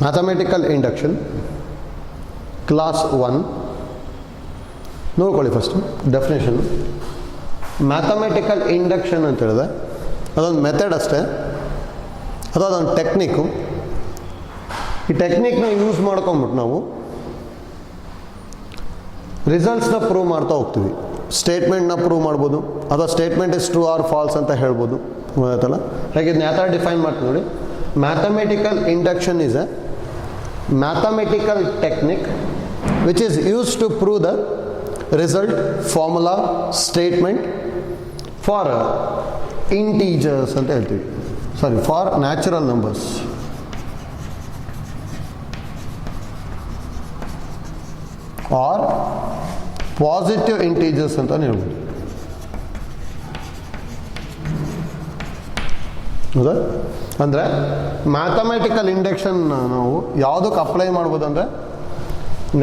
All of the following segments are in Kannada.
ಮ್ಯಾಥಮೆಟಿಕಲ್ ಇಂಡಕ್ಷನ್ ಕ್ಲಾಸ್ 1 ನೋಡ್ಕೊಳ್ಳಿ. First definition. ಮ್ಯಾಥಮೆಟಿಕಲ್ ಇಂಡಕ್ಷನ್ ಅಂತ ಹೇಳಿದ್ರೆ ಅದೊಂದು ಮೆಥಡ್ ಅಷ್ಟೇ, ಅದೊಂದು ಟೆಕ್ನಿಕ್ಕು. ಈ ಟೆಕ್ನಿಕ್ನ ಯೂಸ್ ಮಾಡ್ಕೊಂಬಿಟ್ಟು ನಾವು ರಿಸಲ್ಟ್ಸ್ನ ಪ್ರೂವ್ ಮಾಡ್ತಾ ಹೋಗ್ತೀವಿ. ಸ್ಟೇಟ್ಮೆಂಟ್ನ ಪ್ರೂವ್ ಮಾಡ್ಬೋದು, ಅಥವಾ statement is true or false ಅಂತ ಹೇಳ್ಬೋದು. ಆಯ್ತಲ್ಲ, ಹಾಗೆ ಇದನ್ನ ಯಾವ ಥರ ಡಿಫೈನ್ ಮಾಡ್ತೀವಿ ನೋಡಿ. Mathematical induction is a mathematical technique which is use to prove the result, formula, statement for integers ಅಂತ ಹೇಳ್ತೀವಿ. Sorry, for natural numbers. Or positive integers ಅಂತ ಹೇಳ್ಬೋದು. ಹೌದಾ? ಅಂದರೆ ಮ್ಯಾಥಮೆಟಿಕಲ್ ಇಂಡಕ್ಷನ್ ನಾವು ಯಾವುದಕ್ಕೆ ಅಪ್ಲೈ ಮಾಡ್ಬೋದು ಅಂದರೆ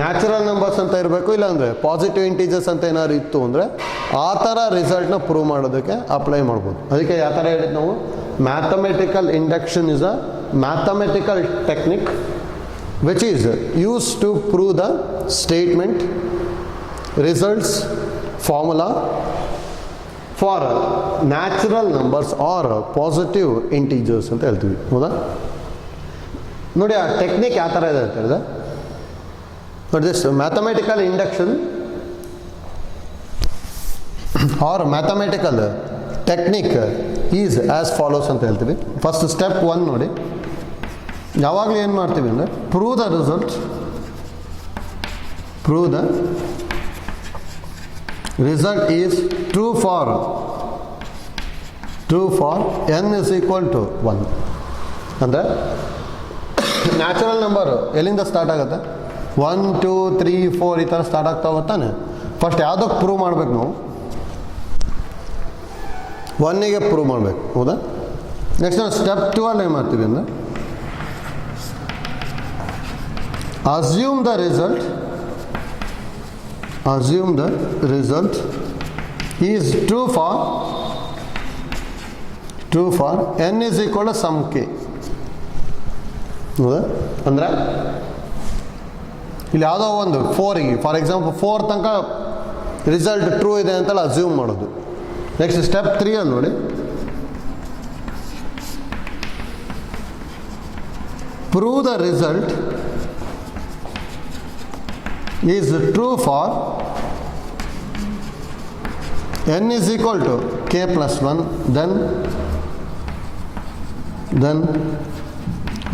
ನ್ಯಾಚುರಲ್ ನಂಬರ್ಸ್ ಅಂತ ಇರಬೇಕು, ಇಲ್ಲಾಂದರೆ ಪಾಸಿಟಿವ್ ಇಂಟೀಜರ್ಸ್ ಅಂತ ಏನಾದ್ರು ಇತ್ತು ಅಂದರೆ ಆ ಥರ ರಿಸಲ್ಟ್ನ ಪ್ರೂವ್ ಮಾಡೋದಕ್ಕೆ ಅಪ್ಲೈ ಮಾಡ್ಬೋದು. ಅದಕ್ಕೆ ಯಾವ ಥರ ಹೇಳಿದ್ದು ನಾವು, mathematical induction is a mathematical technique which is used to prove the statement, results, formula for natural numbers or positive integers ಅಂತ ಹೇಳ್ತೀವಿ. ಹೌದಾ? ನೋಡಿ ಆ ಟೆಕ್ನಿಕ್ ಯಾವ ಥರ ಇದೆ ಅಂತ ಹೇಳಿದ್ರೆ, but this mathematical induction or mathematical technique is as follows ಅಂತ ಹೇಳ್ತೀವಿ. ಫಸ್ಟ್ ಸ್ಟೆಪ್ 1 ನೋಡಿ. ಯಾವಾಗಲೂ ಏನು ಮಾಡ್ತೀವಿ ಅಂದರೆ prove the result, prove the result is true for n is equal to 1. ಅಂದರೆ ನ್ಯಾಚುರಲ್ ನಂಬರು ಎಲ್ಲಿಂದ ಸ್ಟಾರ್ಟ್ ಆಗುತ್ತೆ? 1 2 3 4 ಈ ಥರ ಸ್ಟಾರ್ಟ್ ಆಗ್ತಾ ಹೋಗ್ತಾನೆ. ಫಸ್ಟ್ ಯಾವುದಕ್ಕೆ ಪ್ರೂವ್ ಮಾಡಬೇಕು ನಾವು? 1ಗೆ ಪ್ರೂವ್ ಮಾಡಬೇಕು. ಹೌದಾ? ನೆಕ್ಸ್ಟ್ ನಾವು ಸ್ಟೆಪ್ 2 ಅಲ್ಲಿ ಏನು ಮಾಡ್ತೀವಿ ಅಂದರೆ assume the result is true for n is equal to some k. ಹೌದಾ? ಅಂದರೆ ಇಲ್ಲಿ ಯಾವುದೋ ಒಂದು 4ಗೆ, ಫಾರ್ ಎಕ್ಸಾಂಪಲ್ 4 ತನಕ ರಿಸಲ್ಟ್ ಟ್ರೂ ಇದೆ ಅಂತಲ್ಲ ಅಸ್ಯೂಮ್ ಮಾಡೋದು. ನೆಕ್ಸ್ಟ್ ಸ್ಟೆಪ್ 3 ಅಲ್ಲಿ ನೋಡಿ, prove the result is true for n is equal to k plus 1, then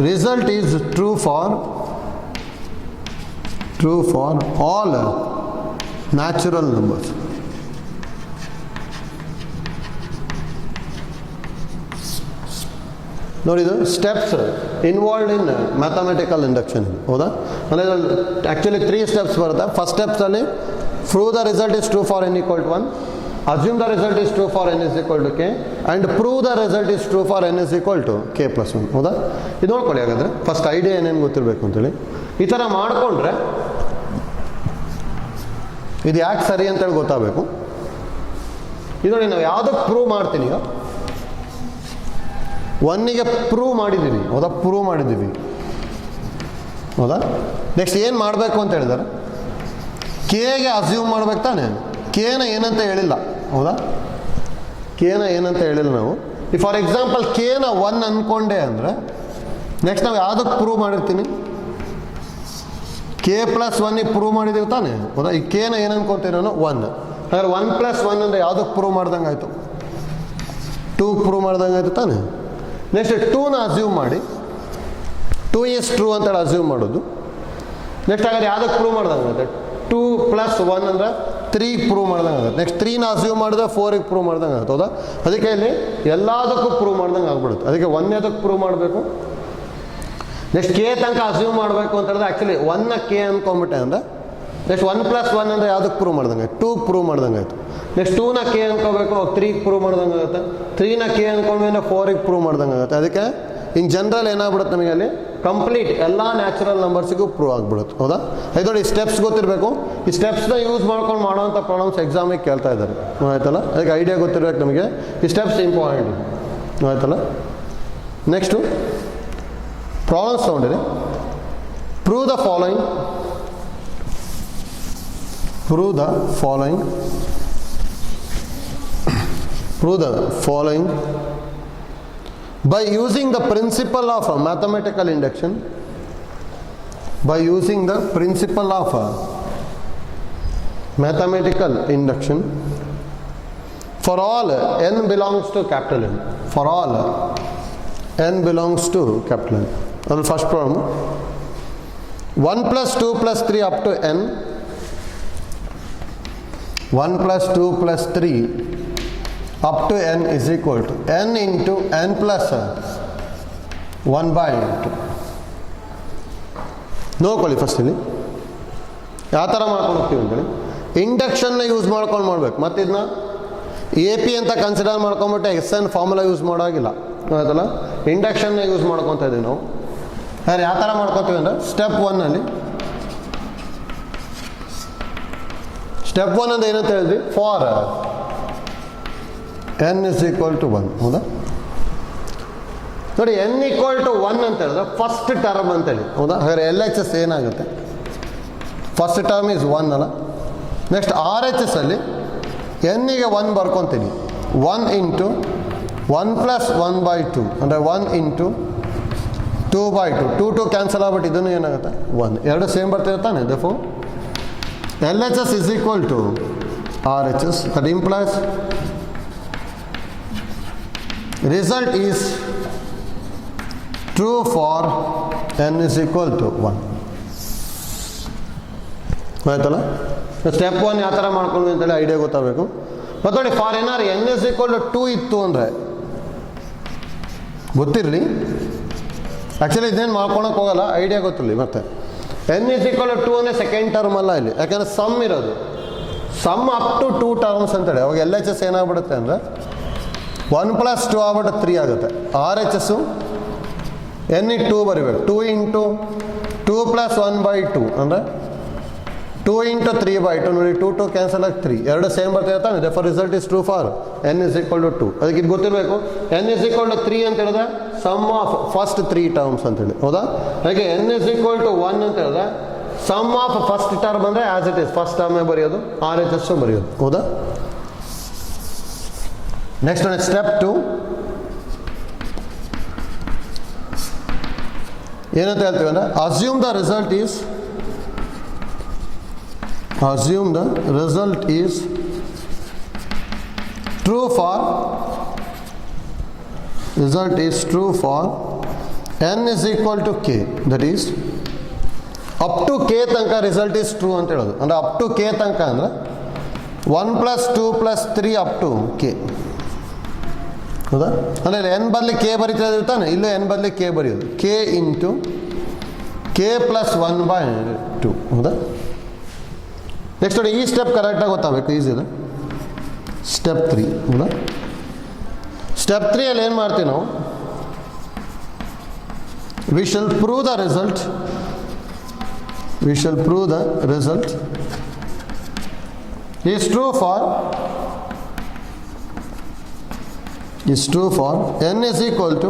result is true for all natural numbers. ನೋಡಿ, ಇದು steps involved in mathematical induction. ಹೌದಾ? ಅಂದರೆ ಆ್ಯಕ್ಚುಲಿ 3 ಸ್ಟೆಪ್ಸ್ ಬರುತ್ತೆ. ಫಸ್ಟ್ ಸ್ಟೆಪ್ಸಲ್ಲಿ prove the result is true for n equal to 1, assume the result is true for n is equal to k, and prove the result is true for n is equal to k plus 1. ಹೌದಾ? ಇದು ನೋಡ್ಕೊಳ್ಳಿ. ಹಾಗಾದರೆ ಫಸ್ಟ್ ಐಡಿಯಾ ಏನೇನು ಗೊತ್ತಿರಬೇಕು ಅಂತೇಳಿ ಈ ಥರ ಮಾಡಿಕೊಂಡ್ರೆ ಇದು ಯಾಕೆ ಸರಿ ಅಂತೇಳಿ ಗೊತ್ತಾಗಬೇಕು. ಇದು ನೋಡಿ, ನಾವು ಯಾವುದಕ್ಕೆ ಪ್ರೂವ್ ಮಾಡ್ತೀನಿಯೋ 1ಗೆ ಪ್ರೂವ್ ಮಾಡಿದ್ದೀವಿ. ಹೌದಾ? ಪ್ರೂವ್ ಮಾಡಿದ್ದೀವಿ. ಹೌದಾ? ನೆಕ್ಸ್ಟ್ ಏನು ಮಾಡಬೇಕು ಅಂತ ಹೇಳಿದ್ದಾರೆ, ಕೆಗೆ ಅಸ್ಯೂಮ್ ಮಾಡ್ಬೇಕು ತಾನೆ. ಕೆನ ಏನಂತ ಹೇಳಿಲ್ಲ. ಹೌದಾ? ಕೆನ ಏನಂತ ಹೇಳಿಲ್ಲ ನಾವು. ಈ ಫಾರ್ ಎಕ್ಸಾಂಪಲ್ ಕೆನ 1 ಅಂದ್ಕೊಂಡೆ ಅಂದರೆ ನೆಕ್ಸ್ಟ್ ನಾವು ಯಾವುದಕ್ಕೆ ಪ್ರೂವ್ ಮಾಡಿರ್ತೀನಿ? k ಪ್ಲಸ್ 1ಗೆ ಪ್ರೂವ್ ಮಾಡಿದ್ದೀವಿ ತಾನೆ. ಹೌದಾ? ಈ ಕೆನ ಏನು ಅನ್ಕೊತೀನಿ ನಾನು? 1. ಹಾಗಾದ್ರೆ 1 ಪ್ಲಸ್ 1 ಅಂದರೆ ಯಾವುದಕ್ಕೆ ಪ್ರೂವ್ ಮಾಡ್ದಂಗೆ ಆಯಿತು? 2 ಪ್ರೂವ್ ಮಾಡ್ದಂಗೆ ಆಯಿತು ತಾನೆ. ನೆಕ್ಸ್ಟ್ 2ನ ಅಸ್ಯೂಮ್ ಮಾಡಿ 2 ಈಸ್ ಟ್ರೂ ಅಂತೇಳಿ ಅಸ್ಯೂಮ್ ಮಾಡೋದು. ನೆಕ್ಸ್ಟ್ ಹಾಗಾದ್ರೆ ಯಾವುದಕ್ಕೆ ಪ್ರೂವ್ ಮಾಡ್ದಂಗೆ ಆಗುತ್ತೆ? 2 ಪ್ಲಸ್ 1 ಅಂದರೆ 3 ಪ್ರೂವ್ ಮಾಡ್ದಂಗೆ ಆಗುತ್ತೆ. ನೆಕ್ಸ್ಟ್ 3ನ ಅಸ್ಯೂಮ್ ಮಾಡಿದ್ರೆ 4ಗೆ ಪ್ರೂವ್ ಮಾಡ್ದಂಗೆ ಆಗುತ್ತೆ. ಹೌದಾ? ಅದಕ್ಕೆ ಇಲ್ಲಿ ಎಲ್ಲದಕ್ಕೂ ಪ್ರೂವ್ ಮಾಡ್ದಂಗೆ ಆಗ್ಬಿಡುತ್ತೆ. ಅದಕ್ಕೆ 1ನೇದಕ್ಕೆ ಪ್ರೂವ್ ಮಾಡಬೇಕು. ನೆಕ್ಸ್ಟ್ k ತನಕ ಅಸ್ಯೂಮ್ ಮಾಡಬೇಕು ಅಂತ ಹೇಳಿದ್ರೆ ಆ್ಯಕ್ಚುಲಿ 1ನ k ಅಂದ್ಕೊಂಬಿಟ್ಟೆ ಅಂದರೆ ನೆಕ್ಸ್ಟ್ 1 ಪ್ಲಸ್ 1 ಅಂದರೆ ಯಾವುದಕ್ಕೆ ಪ್ರೂವ್ ಮಾಡ್ದಂಗೆ? 2 ಪ್ರೂವ್ ಮಾಡ್ದಂಗೆ ಆಯಿತು. ನೆಕ್ಸ್ಟ್ 2ನ k ಅನ್ಕೋಬೇಕು, 3ಗೆ ಪ್ರೂವ್ ಮಾಡ್ದಂಗೆ ಆಗುತ್ತೆ. 3ನ k ಅಂದ್ಕೊಂಡ್ಮೇಲೆ 4ಗೆ ಪ್ರೂವ್ ಮಾಡ್ದಂಗೆ ಆಗುತ್ತೆ. ಅದಕ್ಕೆ ಇನ್ ಜನರಲ್ ಏನಾಗ್ಬಿಡುತ್ತೆ ನಮಗೆ ಅಲ್ಲಿ ಕಂಪ್ಲೀಟ್ ಎಲ್ಲ ನ್ಯಾಚುರಲ್ ನಂಬರ್ಸಿಗೂ ಪ್ರೂವ್ ಆಗಿಬಿಡುತ್ತೆ. ಹೌದಾ? ಇದು ನೋಡಿ, ಸ್ಟೆಪ್ಸ್ ಗೊತ್ತಿರಬೇಕು. ಈ ಸ್ಟೆಪ್ಸ್ನ ಯೂಸ್ ಮಾಡ್ಕೊಂಡು ಮಾಡೋವಂಥ ಪ್ರಾಬ್ಲಮ್ಸ್ ಎಕ್ಸಾಮಿಗೆ ಕೇಳ್ತಾ ಇದ್ದಾರೆ. ಆಯ್ತಲ್ಲ? ಅದಕ್ಕೆ ಐಡಿಯಾ ಗೊತ್ತಿರಬೇಕು ನಮಗೆ. ಈ ಸ್ಟೆಪ್ಸ್ ಇಂಪಾರ್ಟೆಂಟ್. ಆಯ್ತಲ್ಲ? ನೆಕ್ಸ್ಟು ಪ್ರಾಬ್ಲಮ್ಸ್ ತೊಗೊಂಡಿರಿ. Prove the following. Prove the following. Prove the following by using the principle of mathematical induction. By using the principle of mathematical induction for all n belongs to capital N. For all n belongs to capital N. That is first problem. 1 plus 2 plus 3 up to n. 1 plus 2 plus 3 up to n is equal to n into n plus 1 by 2. ನೋಡ್ಕೊಳ್ಳಿ ಫಸ್ಟ್ ಇಲ್ಲಿ ಯಾವ ಥರ ಮಾಡ್ಕೊಂಡು ಹೋಗ್ತೀವಿ ಅಂತೇಳಿ ಇಂಡಕ್ಷನ್ನ ಯೂಸ್ ಮಾಡ್ಕೊಂಡು ಮಾಡ್ಬೇಕು. ಮತ್ತು ಇದನ್ನ ಎ ಪಿ ಅಂತ ಕನ್ಸಿಡರ್ ಮಾಡ್ಕೊಂಬಿಟ್ಟು ಎಸ್ ಎನ್ ಫಾರ್ಮುಲಾ ಯೂಸ್ ಮಾಡೋಗಿಲ್ಲ ಆಯ್ತಲ್ಲ. ಇಂಡಕ್ಷನ್ನ ಯೂಸ್ ಮಾಡ್ಕೊತಾ ಇದ್ದೀವಿ ನಾವು. ಯಾರು ಯಾವ ಥರ ಮಾಡ್ಕೊತೀವಿ ಅಂದರೆ ಸ್ಟೆಪ್ 1 ಸ್ಟೆಪ್ 1 ಅಂತ ಏನಂತ ಹೇಳಿದ್ವಿ, for n is equal to 1. ಹೌದಾ ನೋಡಿ, n equal to 1 ಅಂತ ಹೇಳಿದ್ರೆ ಫಸ್ಟ್ ಟರ್ಮ್ ಅಂತೇಳಿ. ಹೌದಾ, ಹಾಗಾದ್ರೆ ಎಲ್ ಎಚ್ ಎಸ್ ಏನಾಗುತ್ತೆ, ಫಸ್ಟ್ ಟರ್ಮ್ ಈಸ್ 1 ಅಲ್ಲ. ನೆಕ್ಸ್ಟ್ ಆರ್ ಎಚ್ ಎಸ್ ಅಲ್ಲಿ ಎನ್ನಿಗೆ 1 ಬರ್ಕೊತೀನಿ. 1 ಇಂಟು 1 ಪ್ಲಸ್ 1 ಬೈ 2 ಅಂದರೆ 1 ಇಂಟು 2 ಬೈ 2. 2 2 ಕ್ಯಾನ್ಸಲ್ ಆಗ್ಬಿಟ್ಟು ಇದನ್ನು ಏನಾಗುತ್ತೆ 1. ಎರಡು ಸೇಮ್ ಬರ್ತಿದೆ ತಾನೆ. therefore L H S is equal to R H S. That implies result is true for n is equal to 1. ಆಯ್ತಲ್ಲ. ಸ್ಟೆಪ್ 1 ಯಾವ ಥರ ಮಾಡ್ಕೊಂಡ್ವಿ ಅಂತೇಳಿ ಐಡಿಯಾ ಗೊತ್ತಾಗಬೇಕು. ಮತ್ತು ನೋಡಿ, ಫಾರ್ ಏನಾರು n is equal to 2 ಇತ್ತು ಅಂದರೆ ಗೊತ್ತಿರಲಿ. ಆ್ಯಕ್ಚುಲಿ ಇದೇನು ಮಾಡ್ಕೊಳಕ್ಕೆ ಹೋಗಲ್ಲ, ಐಡಿಯಾ ಗೊತ್ತಿರಲಿ. ಮತ್ತೆ n is equal to 2 ಅಂದರೆ ಸೆಕೆಂಡ್ ಟರ್ಮ್ ಅಲ್ಲ ಇಲ್ಲಿ, ಯಾಕಂದರೆ ಸಮ್ ಇರೋದು. ಸಮ್ ಅಪ್ ಟು 2 ಟರ್ಮ್ಸ್ ಅಂತೇಳಿ. ಅವಾಗ ಎಲ್ ಎಚ್ ಎಸ್ ಏನಾಗ್ಬಿಡುತ್ತೆ ಅಂದರೆ 1 ಪ್ಲಸ್ 2 ಆಗ್ಬಿಟ್ಟು 3 ಆಗುತ್ತೆ. ಆರ್ ಎಚ್ ಎಸ್ಸು ಎನ್ ಇ 2 ಬರಿಬೇಕು. 2 ಇಂಟು 2 ಪ್ಲಸ್ 1 ಬೈ 2 ಅಂದರೆ 2 ಇಂಟು 3 ಬೈ 2. ನೋಡಿ, 2 2 ಕ್ಯಾನ್ಸಲ್ ಆಗಿ 3. ಎರಡು ಸೇಮ್ ಬರ್ತಿದೆ ತಾನೆ. therefore result is true for n is equal to 2. ಅದಕ್ಕೆ ಇದು ಗೊತ್ತಿರಬೇಕು. n ಇಸ್ ಈಕ್ವಲ್ ಟು 3 ಅಂತ ಹೇಳಿದ್ರೆ ಸಮ್ ಆಫ್ ಫಸ್ಟ್ 3 ಟರ್ಮ್ಸ್ ಅಂತೇಳಿ. ಹೌದಾ, ಹಾಗೆ n ಇಸ್ ಈಕ್ವಲ್ ಟು 1 ಅಂತ ಹೇಳಿದ್ರೆ ಸಮ್ ಆಫ್ ಫಸ್ಟ್ ಟರ್ಮ್ ಅಂದರೆ ಆಸ್ ಇಟ್ ಇಸ್ ಫಸ್ಟ್ ಟರ್ಮೇ ಬರೆಯೋದು, ಆರ್ ಎಚ್ ಎಸ್ ಬರೆಯೋದು. ಹೌದಾ, ನೆಕ್ಸ್ಟ್ ಒನ್ ಸ್ಟೆಪ್ 2 ಏನಂತ ಹೇಳ್ತೀವಿ ಅಂದರೆ assume the result is true for n is equal to k. That is up to K ತನಕ ರಿಸಲ್ಟ್ ಈಸ್ ಟ್ರೂ ಅಂತ ಹೇಳೋದು. ಅಂದರೆ ಅಪ್ ಟು ಕೆ ತನಕ ಅಂದರೆ 1 plus 2 plus 3 up to K. ಹೌದಾ, ಅಂದರೆ ಎನ್ ಬದಲಿ ಕೆ ಬರೀತಾ ತಾನೆ. ಇಲ್ಲೂ ಎನ್ ಬದಲಿ ಕೆ ಬರೆಯೋದು, K into K plus 1 by 2. ಹೌದಾ, ನೆಕ್ಸ್ಟ್ ನೋಡಿ, ಈ ಸ್ಟೆಪ್ ಕರೆಕ್ಟಾಗಿ ಗೊತ್ತಾಗಬೇಕು. ಈಸಿ ಇದೆ. ಸ್ಟೆಪ್ 3. ಹೌದಾ, ಸ್ಟೆಪ್ 3 ಅಲ್ಲಿ ಏನು ಮಾಡ್ತೀವಿ ನಾವು, V shall prove the result is true for n is equal to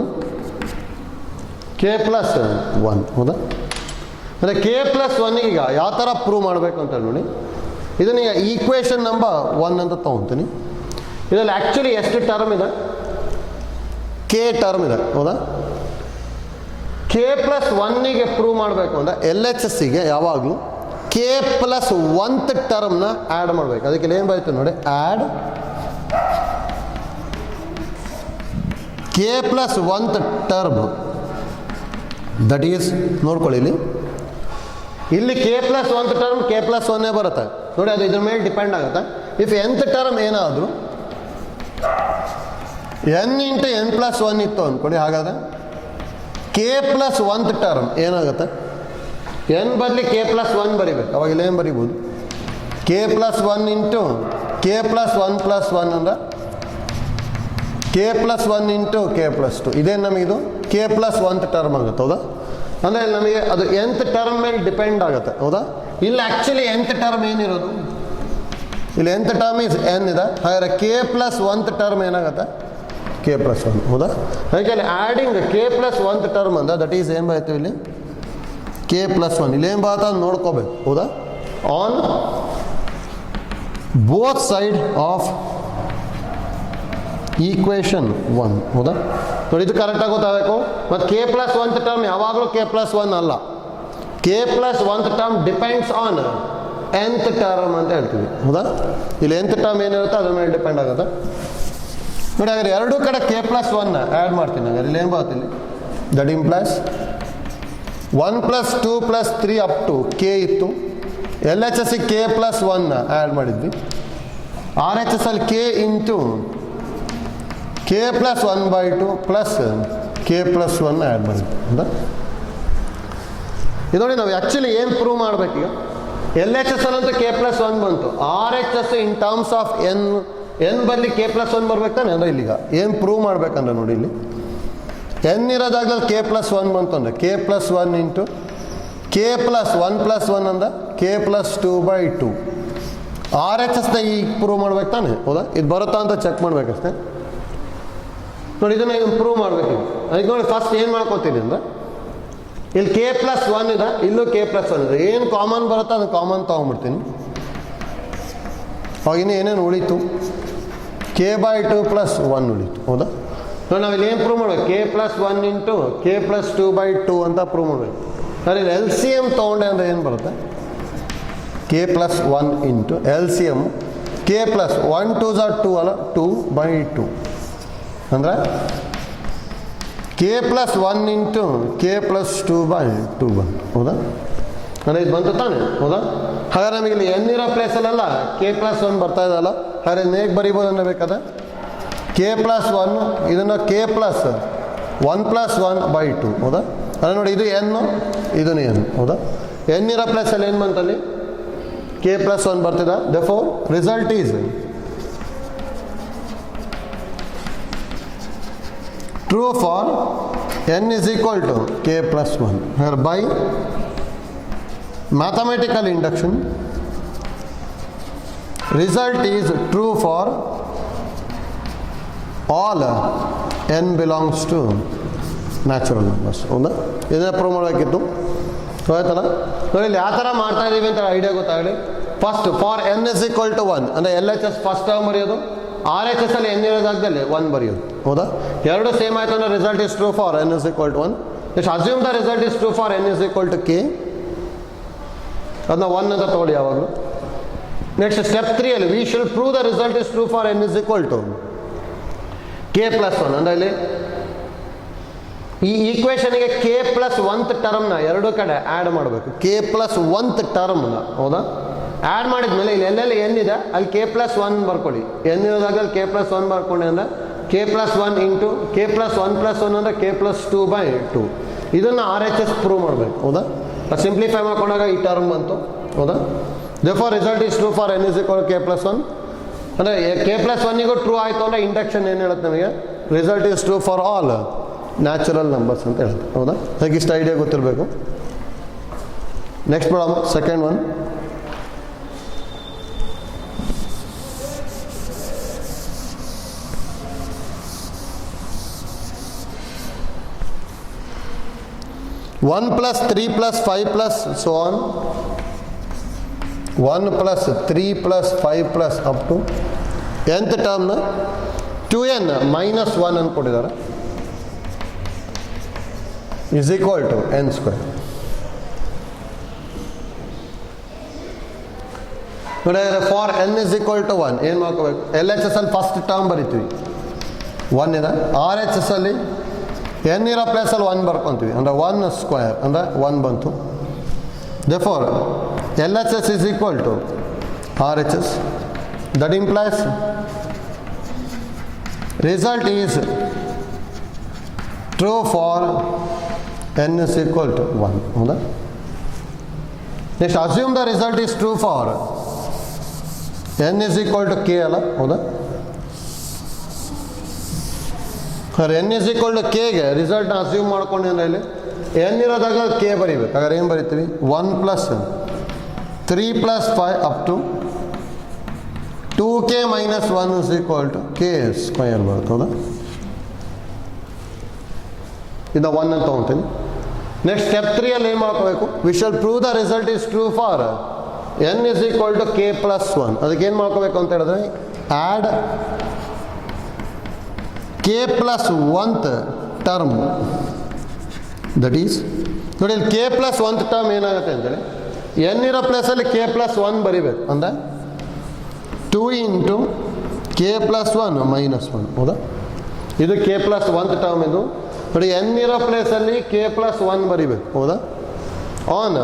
k plus 1. ಹೌದಾ, ಅಂದರೆ k plus 1 ಈಗ ಯಾವ ಥರ ಪ್ರೂವ್ ಮಾಡಬೇಕು ಅಂತ ನೋಡಿ. ಇದನ್ನ ಈಗ ಈಕ್ವೇಷನ್ ನಂಬರ್ 1 ಅಂತ ತೊಗೊತೀನಿ. ಇದರಲ್ಲಿ ಆ್ಯಕ್ಚುಲಿ ಎಷ್ಟು ಟರ್ಮ್ ಇದೆ, k ಟರ್ಮ್ ಇದೆ. ಹೌದಾ, k ಪ್ಲಸ್ 1ಗೆ ಪ್ರೂವ್ ಮಾಡಬೇಕು ಅಂದರೆ ಎಲ್ ಎಚ್ ಎಸ್ಸಿಗೆ ಯಾವಾಗಲೂ k ಪ್ಲಸ್ 1th ಟರ್ಮ್ನ ಆ್ಯಡ್ ಮಾಡಬೇಕು. ಅದಕ್ಕೆ ಏನು ಬರೀತೀವಿ ನೋಡಿ, add k plus 1th term. That is ನೋಡ್ಕೊಳ್ಳಿ, ಇಲ್ಲಿ k plus 1th term k plus 1 ಬರುತ್ತೆ ನೋಡಿ. ಅದು ಇದ್ರ ಮೇಲೆ ಡಿಪೆಂಡ್ ಆಗುತ್ತೆ. ಇಫ್ nth ಟರ್ಮ್ ಏನಾದರೂ n ಇಂಟು n ಪ್ಲಸ್ 1 ಇತ್ತು ಅಂದ್ಕೊಳ್ಳಿ, ಹಾಗಾದರೆ k ಪ್ಲಸ್ 1th ಟರ್ಮ್ ಏನಾಗುತ್ತೆ, n ಬದಲಿ k ಪ್ಲಸ್ 1 ಬರಿಬೇಕು. ಅವಾಗ ಇಲ್ಲಿ ಏನು ಬರಿಬೋದು, k plus 1 into k plus 1 plus 1 ಅಂದರೆ k plus 1 into k plus 2. ಇದೇ ನಮಗಿದು k ಪ್ಲಸ್ 1th ಟರ್ಮ್ ಆಗುತ್ತೆ. ಹೌದಾ, ಅಂದರೆ ನಮಗೆ ಅದು nth ಟರ್ಮ್ ಮೇಲೆ ಡಿಪೆಂಡ್ ಆಗುತ್ತೆ. ಹೌದಾ, ಇಲ್ಲಿ ಆ್ಯಕ್ಚುಲಿ nth ಟರ್ಮ್ ಏನಿರೋದು, ಇಲ್ಲಿ nth ಟರ್ಮ್ ಈಸ್ n ಇದೆ. ಹಾಗಾದರೆ k ಪ್ಲಸ್ 1th ಟರ್ಮ್ ಏನಾಗುತ್ತೆ, k ಪ್ಲಸ್ 1. ಹೌದಾ, ಹಾಗೆ adding k plus 1th term ಅಂದ್ರೆ ದಟ್ ಈಸ್ ಏನು ಬರೀತೀವಿ ಇಲ್ಲಿ ಕೆ ಪ್ಲಸ್ ಒನ್ ಇಲ್ಲೇನು ಬರುತ್ತೆ ಅಂತ ನೋಡ್ಕೋಬೇಕು, ಹೌದಾ? On both side of equation 1, ಹೌದಾ? ನೋಡಿ, ಇದು ಕರೆಕ್ಟಾಗಿ ಗೊತ್ತಾಗಬೇಕು. ಮತ್ತು ಕೆ ಪ್ಲಸ್ ಒಂತ್ ಟರ್ಮ್ ಯಾವಾಗಲೂ ಕೆ ಪ್ಲಸ್ ಒನ್ ಅಲ್ಲ. ಕೆ ಪ್ಲಸ್ ಒಂತ್ term depends on nth term ಅಂತ ಹೇಳ್ತೀವಿ, ಹೌದಾ? ಇಲ್ಲಿ nth ಟರ್ಮ್ ಏನಿರುತ್ತೆ ಅದ್ರ ಮೇಲೆ ಡಿಪೆಂಡ್ ಆಗುತ್ತೆ. ನೋಡಿ, ಹಾಗಾದ್ರೆ ಎರಡೂ ಕಡೆ ಕೆ ಪ್ಲಸ್ ಒನ್ ಆ್ಯಡ್ ಮಾಡ್ತೀನಿ. ಹಾಗಾದ್ರೆ ಇಲ್ಲಿ ಏನು ಬರುತ್ತೆ? ಇಲ್ಲಿ that implies 1 + 2 + 3 up to k ಇತ್ತು. L H S k plus one add ಮಾಡಿದ್ವಿ. ಆರ್ ಎಚ್ ಎಸ್ ಅಲ್ಲಿ k into K plus 1/2 plus k plus one add ಮಾಡಿದ್ವಿ, ಹೌದಾ? ಇದು ನೋಡಿ, ನಾವು ಆ್ಯಕ್ಚುಲಿ ಏನು ಪ್ರೂವ್ ಮಾಡಬೇಕೀಗ? ಎಲ್ ಎಚ್ ಎಸ್ ಅಲ್ಲಂತೂ ಕೆ ಪ್ಲಸ್ ಒನ್ ಬಂತು. R H S in terms of n ಬದಲಿ ಕೆ ಪ್ಲಸ್ ಒನ್ ಬರ್ಬೇಕು ತಾನೆ? ಅಂದರೆ ಇಲ್ಲಿಗ ಏನು ಪ್ರೂವ್ ಮಾಡ್ಬೇಕಂದ್ರೆ ನೋಡಿ, ಇಲ್ಲಿ ಎನ್ ಇರೋದಾಗಲಲ್ಲಿ ಕೆ ಪ್ಲಸ್ ಒನ್ ಬಂತು ಅಂದರೆ K plus one into K plus 1 + 1 ಅಂದ್ರೆ ಕೆ ಪ್ಲಸ್ 2/2. ಆರ್ ಎಚ್ ಎಸ್ನ ಈಗ ಪ್ರೂವ್ ಮಾಡ್ಬೇಕು ತಾನೆ, ಹೌದಾ? ಇದು ಬರುತ್ತಾ ಅಂತ ಚೆಕ್ ಮಾಡ್ಬೇಕಷ್ಟೇ. ನೋಡಿ, ಇದನ್ನು ಪ್ರೂವ್ ಮಾಡಬೇಕು. ಅದಕ್ಕೆ ನೋಡಿ, ಫಸ್ಟ್ ಏನು ಮಾಡ್ಕೋತೀನಿ ಅಂದರೆ ಇಲ್ಲಿ ಕೆ ಪ್ಲಸ್ ಒನ್ ಇದೆ, ಇಲ್ಲೂ ಕೆ ಪ್ಲಸ್ ಒನ್ ಇದೆ. ಏನು ಕಾಮನ್ ಬರುತ್ತೋ ಅದನ್ನು ಕಾಮನ್ ತೊಗೊಂಡ್ಬಿಡ್ತೀನಿ. ಅವಾಗಿನ ಏನೇನು ಉಳೀತು? k/2 + 1 ಉಳೀತು, ಹೌದಾ? ನೋಡಿ, ನಾವು ಇಲ್ಲಿ ಏನು ಪ್ರೂವ್ ಮಾಡ್ಬೇಕು? K plus one into K plus 2/2 ಅಂತ ಪ್ರೂವ್ ಮಾಡಬೇಕು. ನೋಡಿ, ಇಲ್ಲಿ ಎಲ್ ಸಿ ಎಮ್ ತೊಗೊಂಡೆ ಅಂದರೆ ಏನು ಬರುತ್ತೆ? K plus one into L C M K plus 1 × 2 = 2 ಅಲ್ಲ, 2/2 ಅಂದರೆ K plus one into K plus 2/2 ಬಂತು, ಹೌದಾ? ಅಂದರೆ ಇದು ಬಂತು ತಾನೆ, ಹೌದಾ? ಹಾಗಾದ್ರೆ ನಮಗೆ ಇಲ್ಲಿ ಎನ್ ಇರೋ ಪ್ಲೇಸಲ್ಲೆಲ್ಲ ಕೆ ಪ್ಲಸ್ ಒನ್ ಬರ್ತಾ ಇದಲ್ಲ. ಹಾಗಾದ್ರೆ ಹೇಗೆ ಬರಿಬೋದು ಅನ್ನೋ ಬೇಕಾದ್ರೆ ಕೆ ಪ್ಲಸ್ ಒನ್ ಇದನ್ನು ಕೆ ಪ್ಲಸ್ 1 + 1/2, ಹೌದಾ? ಅಂದರೆ ನೋಡಿ, ಇದು ಎನ್ನು, ಇದನ್ನು ಎನ್, ಹೌದಾ? ಎನ್ ಇರೋ ಪ್ಲೇಸಲ್ಲಿ ಏನು ಬಂತಲ್ಲಿ? ಕೆ ಪ್ಲಸ್ ಒನ್ ಬರ್ತಿದೆ. Therefore result is true for n is equal to k plus 1. Here by mathematical induction, result is true for all n belongs to natural numbers. ಹೌದಾ? ಇದನ್ನೇ ಪ್ರೂವ್ ಮಾಡಬೇಕಿತ್ತು, ಆಯ್ತಲ್ಲ? ನೋಡಿ, ಇಲ್ಲಿ ಯಾವ ಥರ ಮಾಡ್ತಾ ಇದ್ದೀವಿ ಅಂತ ಐಡಿಯಾ ಗೊತ್ತಾಗಲಿ. First for n is equal to 1 ಅಂದರೆ L H S first term ಬರೆಯೋದು, ಆರ್ ಎಚ್ ಎಸ್ ಅಲ್ಲಿ ಎನ್ ಇರೋದಾಗದಲ್ಲಿ 1 ಬರೆಯೋದು, ಹೌದಾ? ಎರಡು ಸೇಮ್ ಆಯಿತು ಅಂದರೆ result is true for n is equal to 1. ಎಷ್ಟು assume the result is true for n is equal to k. ಅದನ್ನ 1 ಅಂತ ತಗೊಳ್ಳಿ ಯಾವಾಗಲೂ. ನೆಕ್ಸ್ಟ್ ಸ್ಟೆಪ್ 3 ಅಲ್ಲಿ we should prove the result is true for n is equal to k plus 1 ಅಂದರೆ ಇಲ್ಲಿ ಈ ಈಕ್ವೇಷನ್ಗೆ ಕೆ ಪ್ಲಸ್ 1th ಟರ್ಮ್ನ ಎರಡು ಕಡೆ ಆ್ಯಡ್ ಮಾಡಬೇಕು. ಕೆ ಪ್ಲಸ್ 1th ಟರ್ಮ್ನ, ಹೌದಾ? ಆ್ಯಡ್ ಮಾಡಿದ್ಮೇಲೆ ಇಲ್ಲಿ ಎಲ್ಲೆಲ್ಲಿ ಎನ್ ಇದೆ ಅಲ್ಲಿ ಕೆ ಪ್ಲಸ್ 1 ಬರ್ಕೊಳ್ಳಿ. ಎನ್ ಇರೋದಾಗ ಕೆ ಪ್ಲಸ್ 1 ಬರ್ಕೊಂಡೆ ಅಂದರೆ K plus 1 into K plus 1 + 1 ಅಂದರೆ ಕೆ ಪ್ಲಸ್ 2/2. ಇದನ್ನು ಆರ್ ಎಚ್ ಎಸ್ ಪ್ರೂವ್ ಮಾಡಬೇಕು, ಹೌದಾ? ಸಿಂಪ್ಲಿಫೈ ಮಾಡ್ಕೊಂಡಾಗ ಈ ಟರ್ಮ್ ಬಂತು, ಹೌದಾ? Therefore result is true for n is equal to k plus 1. ಅಂದರೆ ಕೆ ಪ್ಲಸ್ 1ಗೂ ಟ್ರೂ ಆಯಿತು ಅಂದರೆ ಇಂಡಕ್ಷನ್ ಏನು ಹೇಳುತ್ತೆ ನಮಗೆ? Result is true for all natural numbers ಅಂತ ಹೇಳುತ್ತೆ, ಹೌದಾ? ಹಾಗೆ ಇಷ್ಟು ಐಡಿಯಾ ಗೊತ್ತಿರಬೇಕು. Next problem, second one. One plus 3 plus 5 plus so on. 1 plus 3 plus 5 plus up to nth ಟರ್ಮ್ನ 2n minus 1 ಅಂತ ಕೊಟ್ಟಿದ್ದಾರೆ is equal to n square. ನೋಡಿ, for n is equal to 1 ಏನು ಮಾಡ್ಕೋಬೇಕು? ಎಲ್ ಎಚ್ ಎಸ್ ಅಲ್ಲಿ ಫಸ್ಟ್ ಟರ್ಮ್ ಬರಿತೀವಿ 1 ಇದೆ. ಆರ್ ಎಚ್ ಎಸ್ ಅಲ್ಲಿ ಎನ್ ಇರೋ ಪ್ಲೇಸಲ್ಲಿ 1 ಬರ್ಕೊತೀವಿ ಅಂದರೆ 1 ಸ್ಕ್ವೇರ್ ಅಂದರೆ 1 ಬಂತು. Therefore L H S is equal to R H S. That implies result is true for n is equal to 1, ಹೌದಾ? Next assume the result is true for n is equal to k ಅಲ್ಲ, ಹೌದಾ? n is equal to kಗೆ ರಿಸಲ್ಟ್ನ ಅಸ್ಯೂಮ್ ಮಾಡ್ಕೊಂಡು ಅಂದರೆ ಇಲ್ಲಿ n ಇರೋದಾಗ k ಬರೀಬೇಕು. ಹಾಗಾದ್ರೆ ಏನು ಬರಿತೀವಿ? 1 plus 3 plus 5 up to 2k minus 1 is equal to k square ಬರುತ್ತೆ, ಹೌದಾ? ಇದು 1 ಅಂತ ತೊಗೊತೀನಿ. ನೆಕ್ಸ್ಟ್ ಸ್ಟೆಪ್ 3 ಅಲ್ಲಿ ಏನು ಮಾಡ್ಕೋಬೇಕು, we shall prove the result is true for n is equal to k plus 1. ಅದಕ್ಕೆ ಏನು ಮಾಡ್ಕೋಬೇಕು ಅಂತ ಹೇಳಿದ್ರೆ add k plus 1th term, that is ನೋಡಿ ಇಲ್ಲಿ k ಪ್ಲಸ್ 1th ಟರ್ಮ್ ಏನಾಗುತ್ತೆ ಅಂತೇಳಿ n ಇರೋ ಪ್ಲೇಸಲ್ಲಿ k ಪ್ಲಸ್ 1 ಬರಿಬೇಕು. ಅಂದರೆ 2 ಇಂಟು k ಪ್ಲಸ್ 1 ಮೈನಸ್ 1. ಹೌದಾ, ಇದು k ಪ್ಲಸ್ 1th ಟರ್ಮ್. ಇದು ನೋಡಿ n ಇರೋ ಪ್ಲೇಸಲ್ಲಿ k ಪ್ಲಸ್ 1 ಬರಿಬೇಕು. ಹೌದಾ, on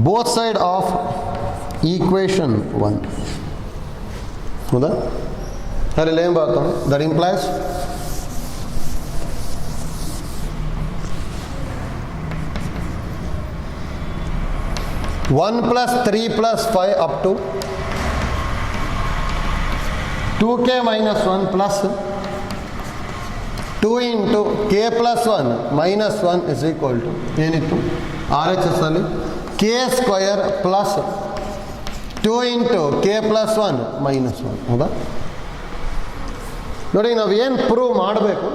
both side of equation 1. ಹೌದಾ, ಅಲ್ಲಿ ಏನು ಬರ್ತಾನೆ, that implies +1 + 3 + 5 up to 2k - 1 plus 2 into k plus 1 minus 1 is equal to ಏನಿತ್ತು RHS ಅಲ್ಲಿ k square plus 2 into k plus 1 minus 1. ಹೌದಾ, ನೋಡಿ ನಾವು ಏನು ಪ್ರೂವ್ ಮಾಡಬೇಕು,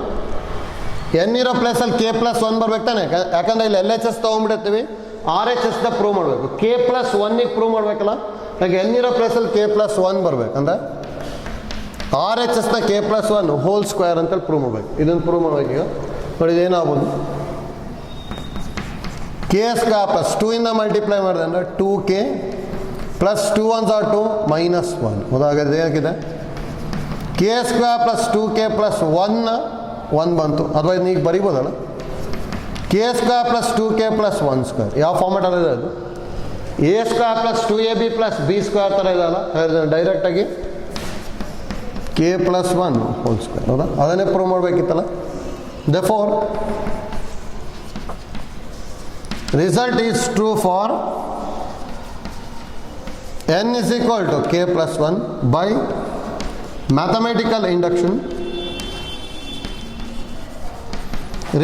n ಇರೋ ಪ್ಲೇಸಲ್ಲಿ k ಪ್ಲಸ್ 1 ಬರ್ಬೇಕು ತಾನೆ, ಯಾಕಂದರೆ ಇಲ್ಲಿ LHS ತೊಗೊಂಡ್ಬಿಡ್ತೀವಿ, RHS ದ ಪ್ರೂವ್ ಮಾಡಬೇಕು. k ಪ್ಲಸ್ 1ಗೆ ಪ್ರೂವ್ ಮಾಡಬೇಕಲ್ಲ, ಹಾಗೆ n ಇರೋ ಪ್ಲೇಸಲ್ಲಿ k ಪ್ಲಸ್ 1 ಬರ್ಬೇಕು. ಅಂದರೆ RHS ನ k ಪ್ಲಸ್ 1 ಹೋಲ್ ಸ್ಕ್ವೇರ್ ಅಂತೇಳಿ ಪ್ರೂವ್ ಮಾಡಬೇಕು. ಇದನ್ನು ಪ್ರೂವ್ ಮಾಡಬೇಕು. ಈಗ ನೋಡಿ ಇದೇನಾಗ್ಬೋದು, k ಸ್ಕ್ವೇರ್ ಪ್ಲಸ್ 2 ಇಂದ ಮಲ್ಟಿಪ್ಲೈ ಮಾಡಿದೆ ಅಂದರೆ 2k plus 2 1s are 2 minus 1. ಹೌದಾಗಿದೆ ಏನಾಗಿದೆ, k ಸ್ಕ್ವೇರ್ ಪ್ಲಸ್ 2k ಪ್ಲಸ್ 1 ಬಂತು. ಅಥವಾ ಇದನ್ನ ಈಗ ಬರಿಬೋದಲ್ಲ, k ಸ್ಕ್ವೇರ್ ಪ್ಲಸ್ 2k ಪ್ಲಸ್ 1 ಸ್ಕ್ವೇರ್. ಯಾವ ಫಾರ್ಮೆಟಲ್ಲಿ ಇದೆ ಅದು, a square plus 2ab plus b square ಥರ ಇದೆಯಲ್ಲ, ಡೈರೆಕ್ಟಾಗಿ k ಪ್ಲಸ್ 1 ಹೋಲ್ ಸ್ಕ್ವೇರ್. ಹೌದಾ, ಅದನ್ನೇ ಪ್ರೂವ್ ಮಾಡಬೇಕಿತ್ತಲ್ಲ. Therefore result is true for n is equal to k plus 1 by mathematical induction.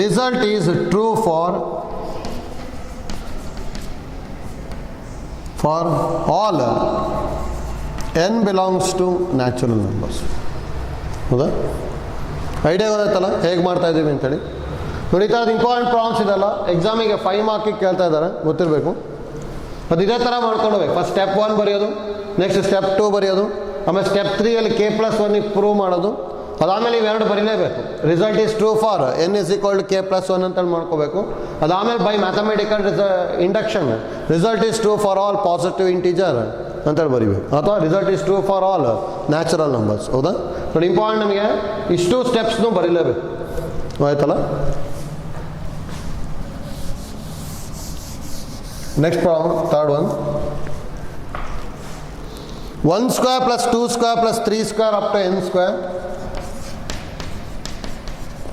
Result is true for all n belongs to natural numbers. ಹೌದಾ, ಐಡಿಯಾ ಗೊತ್ತಾಯ್ತಲ್ಲ ಹೇಗೆ ಮಾಡ್ತಾ ಇದ್ದೀವಿ ಅಂತೇಳಿ. ನೋಡಿ ಈ ಥರದ್ದು ಇಂಪಾರ್ಟೆಂಟ್ ಪ್ರಾಬ್ಲಮ್ಸ್ ಇದೆಲ್ಲ ಎಕ್ಸಾಮಿಗೆ 5 ಮಾರ್ಕಿಗೆ ಕೇಳ್ತಾ ಇದ್ದಾರೆ, ಗೊತ್ತಿರಬೇಕು. ಅದು ಇದೇ ಥರ ಮಾಡ್ಕೊಂಡು ಹೋಗ್ಬೇಕು. ಫಸ್ಟ್ ಸ್ಟೆಪ್ 1 ಬರೆಯೋದು, ನೆಕ್ಸ್ಟ್ ಸ್ಟೆಪ್ 2 ಬರೆಯೋದು, ಆಮೇಲೆ ಸ್ಟೆಪ್ 3 ಅಲ್ಲಿ k ಪ್ಲಸ್ 1ಗೆ ಪ್ರೂವ್ ಮಾಡೋದು. ಅದಾದಮೇಲೆ ಇವೆರಡು ಬರೀಲೇಬೇಕು. Result is true for n is equal to k plus 1 ಅಂತೇಳಿ ಮಾಡ್ಕೋಬೇಕು. ಅದಾದಮೇಲೆ by mathematical induction result is true for all positive integer ಅಂತೇಳಿ ಬರೀಬೇಕು. ಅಥವಾ result is true for all natural numbers. ಹೌದಾ, ನೋಡಿ ಇಂಪಾರ್ಟೆಂಟ್ ನಮಗೆ ಇಷ್ಟು ಸ್ಟೆಪ್ಸ್ನು ಬರೀಲೇಬೇಕು. ಆಯ್ತಲ್ಲ. Next problem, third one. 1 square plus 2 square plus 3 square up to n square.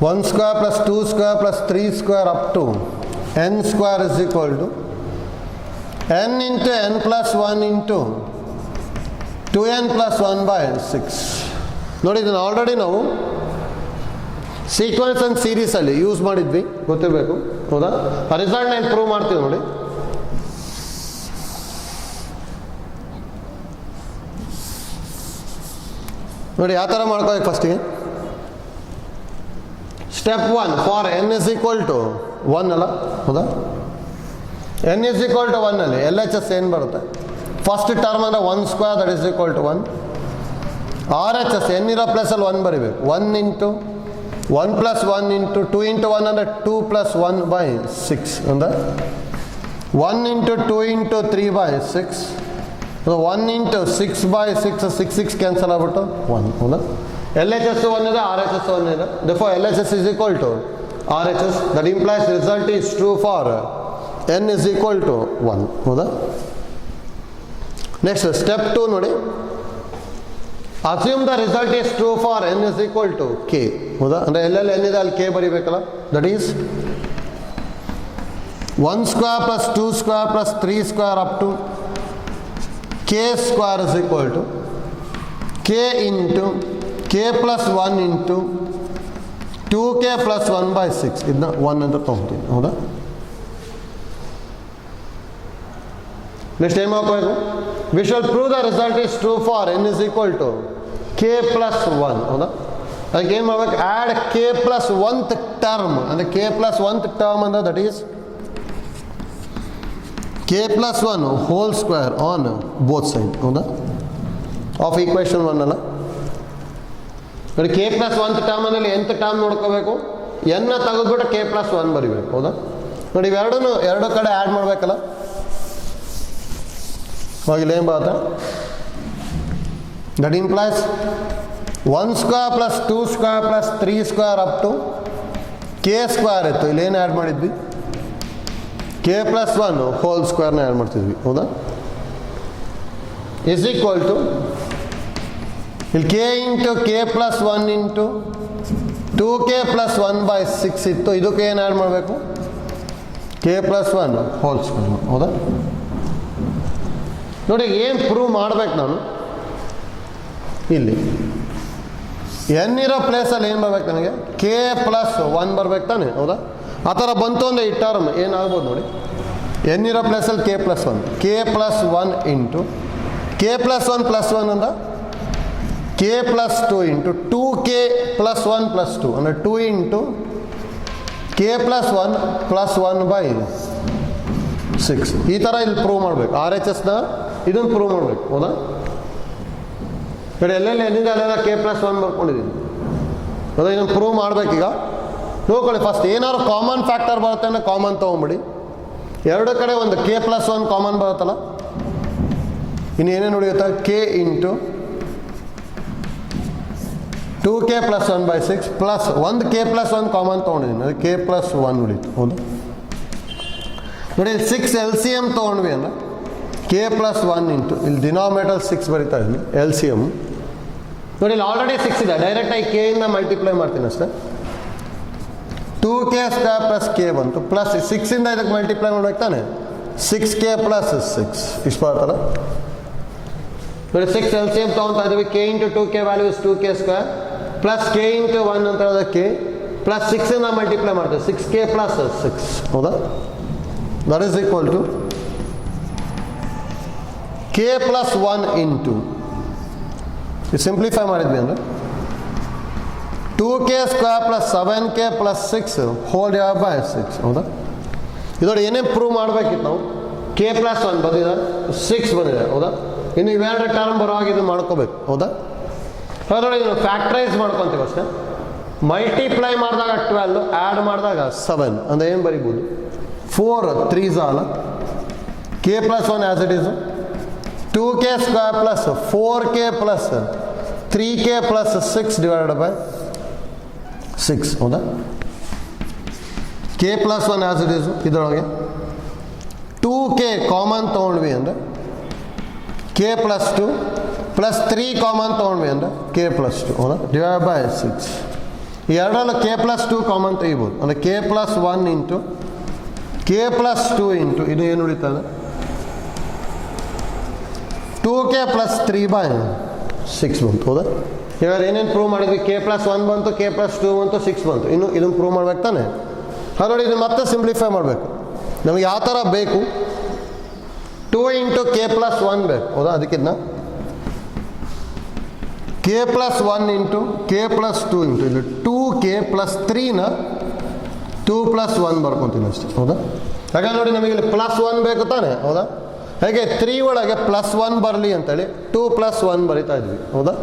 1 square plus 2 square plus 3 square up to n square is equal to n into n plus 1 into 2n plus 1 by 6. ನೋಡಿ ಇದನ್ನು ಆಲ್ರೆಡಿ ನಾವು ಸೀಕ್ವೆನ್ಸ್ ಆ್ಯಂಡ್ ಸೀರೀಸಲ್ಲಿ ಯೂಸ್ ಮಾಡಿದ್ವಿ, ಗೊತ್ತಿರಬೇಕು. ಹೌದಾ, ಆ ರಿಸಲ್ಟ್ನ ಏನು ಪ್ರೂವ್ ಮಾಡ್ತೀವಿ ನೋಡಿ. ನೋಡಿ ಯಾವ ಥರ ಮಾಡ್ಕೋಬೇಕು. ಫಸ್ಟಿಗೆ step 1 for n is equal to 1 ಅಲ್ಲ. ಹೌದಾ, n is equal to 1 ಅಲ್ಲಿ LHS ಏನು ಬರುತ್ತೆ, ಫಸ್ಟ್ ಟರ್ಮ್ ಅಂದರೆ 1 square that is equal to 1. RHS n ಇರೋ ಪ್ಲೇಸಲ್ಲಿ 1 ಬರಿಬೇಕು. 1 ಇಂಟು 1 ಪ್ಲಸ್ 1 ಇಂಟು 2 ಇಂಟು 1 ಅಂದರೆ 2 ಪ್ಲಸ್ 1 ಬೈ 6. ಅಂದರೆ 1 into 2 into 3 by 6. 1 into 6 by 6, 6 cancel ಆಗ್ಬಿಟ್ಟು 1. ಹೌದಾ, LHS 1 ಇದೆ, RHS 1 ಇದೆ. Therefore LHS is equal to RHS. That implies result is true for n is equal to 1. ಹೌದಾ, ನೆಕ್ಸ್ಟ್ ಸ್ಟೆಪ್ 2 ನೋಡಿ. Assume the result is true for n is equal to k. ಹೌದಾ, ಅಂದರೆ ಎಲ್ಲೆಲ್ಲಿ n ಇದೆ ಅಲ್ಲಿ k ಬರೀಬೇಕಲ್ಲ. That is 1 square plus 2 square plus 3 square up to k square is equal to k into k plus 1 into 2k plus 1 by 6. ಇದನ್ನ 1 ಅಂತ ತೊಗೊತೀನಿ. ಹೌದಾ, ನೆಕ್ಸ್ಟ್ ಏನು ಮಾಡಬೇಕು, V shall prove the result is true for n is equal to k plus 1. ಹೌದಾ, ಅದಕ್ಕೆ ಏನು ಮಾಡ್ಬೇಕು, ಆ್ಯಡ್ ಕೆ ಪ್ಲಸ್ ಒಂತ್ ಟರ್ಮ್, ಅಂದರೆ ಕೆ ಪ್ಲಸ್ ಒಂತ್ ಟರ್ಮ್ ಅಂದ್ರೆ that is K plus one whole square on both side, ಹೌದಾ, ಆಫ್ ಈಕ್ವೇಷನ್ 1 ಅಲ್ಲ. ನೋಡಿ ಕೆ ಪ್ಲಸ್ ಒಂತ್ ಟರ್ಮ್ ಅಂದರೆ ಎಂತ ಟರ್ಮ್ ನೋಡ್ಕೋಬೇಕು, ಎನ್ನ ತೆಗೆದ್ಬಿಟ್ಟು ಕೆ ಪ್ಲಸ್ 1 ಬರಿಬೇಕು, ಹೌದಾ. ನೋಡಿ ಇವೆರಡೂ ಎರಡು ಕಡೆ ಆ್ಯಡ್ ಮಾಡಬೇಕಲ್ಲ, ಹೋಗಿಲ್ಲ ಏನು ಬರುತ್ತೆ, that implies 1 square plus 2 square plus 3 square up to K square ಇತ್ತು. ಇಲ್ಲೇನು ಆ್ಯಡ್ ಮಾಡಿದ್ವಿ, ಕೆ ಪ್ಲಸ್ 1 ಹೋಲ್ ಸ್ಕ್ವೇರ್ನ ಆ್ಯಡ್ ಮಾಡ್ತಿದ್ವಿ, ಹೌದಾ. ಇಸ್ ಈಕ್ವಲ್ ಟು ಇಲ್ಲಿ K into K plus 1 into 2k plus 1/6 ಇತ್ತು. ಇದಕ್ಕೆ ಏನು ಆ್ಯಡ್ ಮಾಡಬೇಕು, ಕೆ ಪ್ಲಸ್ 1 ಹೋಲ್ ಸ್ಕ್ವೇರ್, ಹೌದಾ. ನೋಡಿ ಏನು ಪ್ರೂವ್ ಮಾಡ್ಬೇಕು ನಾನು, ಇಲ್ಲಿ ಎನ್ ಇರೋ ಪ್ಲೇಸಲ್ಲಿ ಏನು ಬರ್ಬೇಕು ನನಗೆ, ಕೆ ಪ್ಲಸ್ 1 ಬರ್ಬೇಕು ತಾನೆ, ಹೌದಾ. ಆ ಥರ ಬಂತು ಅಂದರೆ ಈ ಟರ್ಮ್ ಏನಾಗ್ಬೋದು ನೋಡಿ, ಎನ್ ಇರೋ ಪ್ಲೇಸಲ್ಲಿ K plus 1, K plus 1 into K plus 1 plus 1 ಅಂದ್ರೆ K plus 2 into 2k plus 1 plus 2 ಅಂದರೆ 2 ಇಂಟು ಕೆ ಪ್ಲಸ್ 1 ಪ್ಲಸ್ 1/6. ಈ ಥರ ಇಲ್ಲಿ ಪ್ರೂವ್ ಮಾಡಬೇಕು, ಆರ್ ಎಚ್ ಎಸ್ನ ಇದನ್ನು ಪ್ರೂವ್ ಮಾಡಬೇಕು, ಹೌದಾ. ಕಡೆ ಎಲ್ಲೆಲ್ಲಿ ಎಲ್ಲಿಂದ ಅಲ್ಲೆಲ್ಲ ಕೆ ಪ್ಲಸ್ 1 ಬರ್ಕೊಂಡಿದ್ದೀನಿ, ಹೌದಾ. ಇದನ್ನು ಪ್ರೂವ್ ಮಾಡಬೇಕೀಗ. ನೋಡ್ಕೊಳ್ಳಿ, ಫಸ್ಟ್ ಏನಾದ್ರು ಕಾಮನ್ ಫ್ಯಾಕ್ಟರ್ ಬರುತ್ತೆ ಅಂದರೆ ಕಾಮನ್ ತೊಗೊಂಬಿಡಿ. ಎರಡು ಕಡೆ ಒಂದು ಕೆ ಪ್ಲಸ್ 1 ಕಾಮನ್ ಬರುತ್ತಲ್ಲ, ಇನ್ನೇನೇನು ಉಳಿಯುತ್ತೆ, K into 2k plus 1/6 plus ಒಂದು ಕೆ ಪ್ಲಸ್ 1 ಕಾಮನ್ ತೊಗೊಂಡಿದ್ದೀನಿ, ಅದು ಕೆ ಪ್ಲಸ್ 1 ಉಳಿತು, ಹೌದು. ನೋಡಿ ಇಲ್ಲಿ 6 LCM ತೊಗೊಂಡ್ವಿ ಅಂದ್ರೆ ಕೆ ಪ್ಲಸ್ 1 ಇಂಟು ಇಲ್ಲಿ ಡಿನಾಮಿನೇಟರ್ 6 ಬರಿತಾ ಇದ್ದೀನಿ, LCM. ನೋಡಿ ಇಲ್ಲಿ ಆಲ್ರೆಡಿ 6 ಇದೆ, ಡೈರೆಕ್ಟಾಗಿ ಕೆ ಇಂದ ಮಲ್ಟಿಪ್ಲೈ ಮಾಡ್ತೀನಿ ಅಷ್ಟೇ. 2k ಸ್ಕ್ವೇರ್ ಪ್ಲಸ್ ಕೆ ಬಂತು, ಪ್ಲಸ್ 6 ಇಂದ ಇದಕ್ಕೆ ಮಲ್ಟಿಪ್ಲೈ ಮಾಡ್ಬೇಕು ತಾನೆ, 6k ಪ್ಲಸ್ 6 ಇಷ್ಟು ಬರ್ತಲ್ಲ. ನೋಡಿ 6 LCM ತೊಗೊತಾ ಇದ್ದೀವಿ, K into 2k value is 2k square plus K into 1 ಅಂತ ಹೇಳಿದ್ರೆ ಕೆ ಪ್ಲಸ್ 6 ಇಂದ ಮಲ್ಟಿಪ್ಲೈ ಮಾಡ್ತೇವೆ, 6k ಪ್ಲಸ್ 6, ಹೌದಾ. That is equal to K plus 1 into simplify ಮಾಡಿದ್ವಿ ಅಂದರೆ 2k square plus 7k plus 6 whole divide by 6, ಹೌದಾ. ಇದೊಂದು ಏನೇನು ಪ್ರೂವ್ ಮಾಡಬೇಕಿತ್ತು ನಾವು, ಕೆ ಪ್ಲಸ್ 1 ಬಂದಿದೆ, 6 ಬಂದಿದೆ, ಹೌದಾ. ಇನ್ನು ಇವೆರಡು ಟರ್ಮ್ ಬರೋವಾಗ ಇದು ಮಾಡ್ಕೋಬೇಕು, ಹೌದಾ. ಹಾಗಾದ್ರೆ ಇದನ್ನು ಫ್ಯಾಕ್ಟ್ರೈಸ್ ಮಾಡ್ಕೊತೀವಿ ಅಷ್ಟೇ. ಮಲ್ಟಿಪ್ಲೈ ಮಾಡಿದಾಗ 12, ಆ್ಯಡ್ ಮಾಡಿದಾಗ 7 ಅಂದರೆ ಏನು ಬರಿಬೋದು, 4 3s ಅಲ್ಲ, k plus 1 as it Yesu, 2k square plus 4k plus 3k plus 6 divided by 6, ಹೌದಾ. ಕೆ ಪ್ಲಸ್ 1 ಆ್ಯಸ್ ಇಟ್ ಈಸು, ಇದರೊಳಗೆ 2k ಕಾಮನ್ ತೊಗೊಂಡ್ವಿ ಅಂದರೆ ಕೆ ಪ್ಲಸ್ 2 ಪ್ಲಸ್ 3 ಕಾಮನ್ ತೊಗೊಂಡ್ವಿ ಅಂದರೆ ಕೆ ಪ್ಲಸ್ 2, ಹೌದಾ, ಡಿವೈಡ್ ಬೈ 6. ಈ ಎರಡರಲ್ಲೂ ಕೆ ಪ್ಲಸ್ 2 ಕಾಮನ್ ತೆಗಿಬೋದು, ಅಂದರೆ K plus 1 into K plus 2 into ಇದು ಏನು ಉಳಿತದೆ, 2k ಪ್ಲಸ್ 3/6 ಬಂತು, ಹೌದಾ. ಇವಾಗ ಏನೇನು ಪ್ರೂವ್ ಮಾಡಿದ್ವಿ, ಕೆ ಪ್ಲಸ್ 1 ಬಂತು, ಕೆ ಪ್ಲಸ್ 2 ಬಂತು, 6 ಬಂತು. ಇನ್ನು ಇದನ್ನು ಪ್ರೂವ್ ಮಾಡ್ಬೇಕು ತಾನೆ. ಹಾಗಾಗಿ ಇದು ಮತ್ತೆ ಸಿಂಪ್ಲಿಫೈ ಮಾಡಬೇಕು, ನಮಗೆ ಯಾವ ಥರ ಬೇಕು, 2 ಇಂಟು ಕೆ ಪ್ಲಸ್ 1 ಬೇಕು, ಹೌದಾ. ಅದಕ್ಕಿಂತ K plus 1 into K plus 2 into ಇಲ್ಲಿ 2k ಪ್ಲಸ್ 3ನ 2 ಪ್ಲಸ್ 1 ಬರ್ಕೊತೀನಿ ಅಷ್ಟೇ, ಹೌದಾ. ಹಾಗಾಗಿ ನೋಡಿ ನಮಗೆ ಇಲ್ಲಿ ಪ್ಲಸ್ 1 ಬೇಕು ತಾನೆ, ಹೌದಾ. ಹಾಗೆ 3 ಒಳಗೆ ಪ್ಲಸ್ 1 ಬರಲಿ ಅಂತೇಳಿ 2 ಪ್ಲಸ್ 1 ಬರಿತಾ ಇದ್ವಿ, ಹೌದಾ.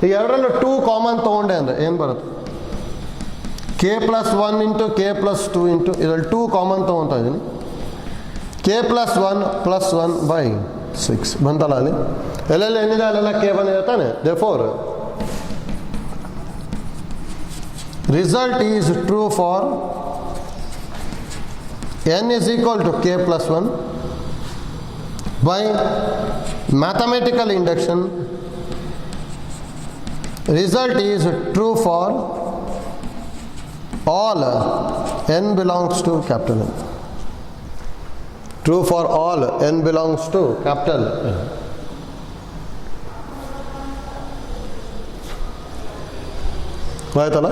ಈ ಎರಡರಲ್ಲೂ 2 ಕಾಮನ್ ತೊಗೊಂಡೆ ಅಂದರೆ ಏನು ಬರುತ್ತೆ, K plus 1 into K plus 2 into ಇದರಲ್ಲಿ 2 ಕಾಮನ್ ತೊಗೊತಾ ಇದ್ದೀನಿ, ಕೆ ಪ್ಲಸ್ 1 ಪ್ಲಸ್ 1/6 ಬಂತಲ್ಲ. ಅಲ್ಲಿ ಎಲ್ಲೆಲ್ಲ ಏನಿದೆ ಅಲ್ಲೆಲ್ಲ ಕೆ ಬಂದಿದೆ ತಾನೆ. Therefore result is true for n is equal to k plus 1 by mathematical induction. Result is true for all n belongs to capital N. True for all n belongs to capital N. ಆಯ್ತಲ್ಲ.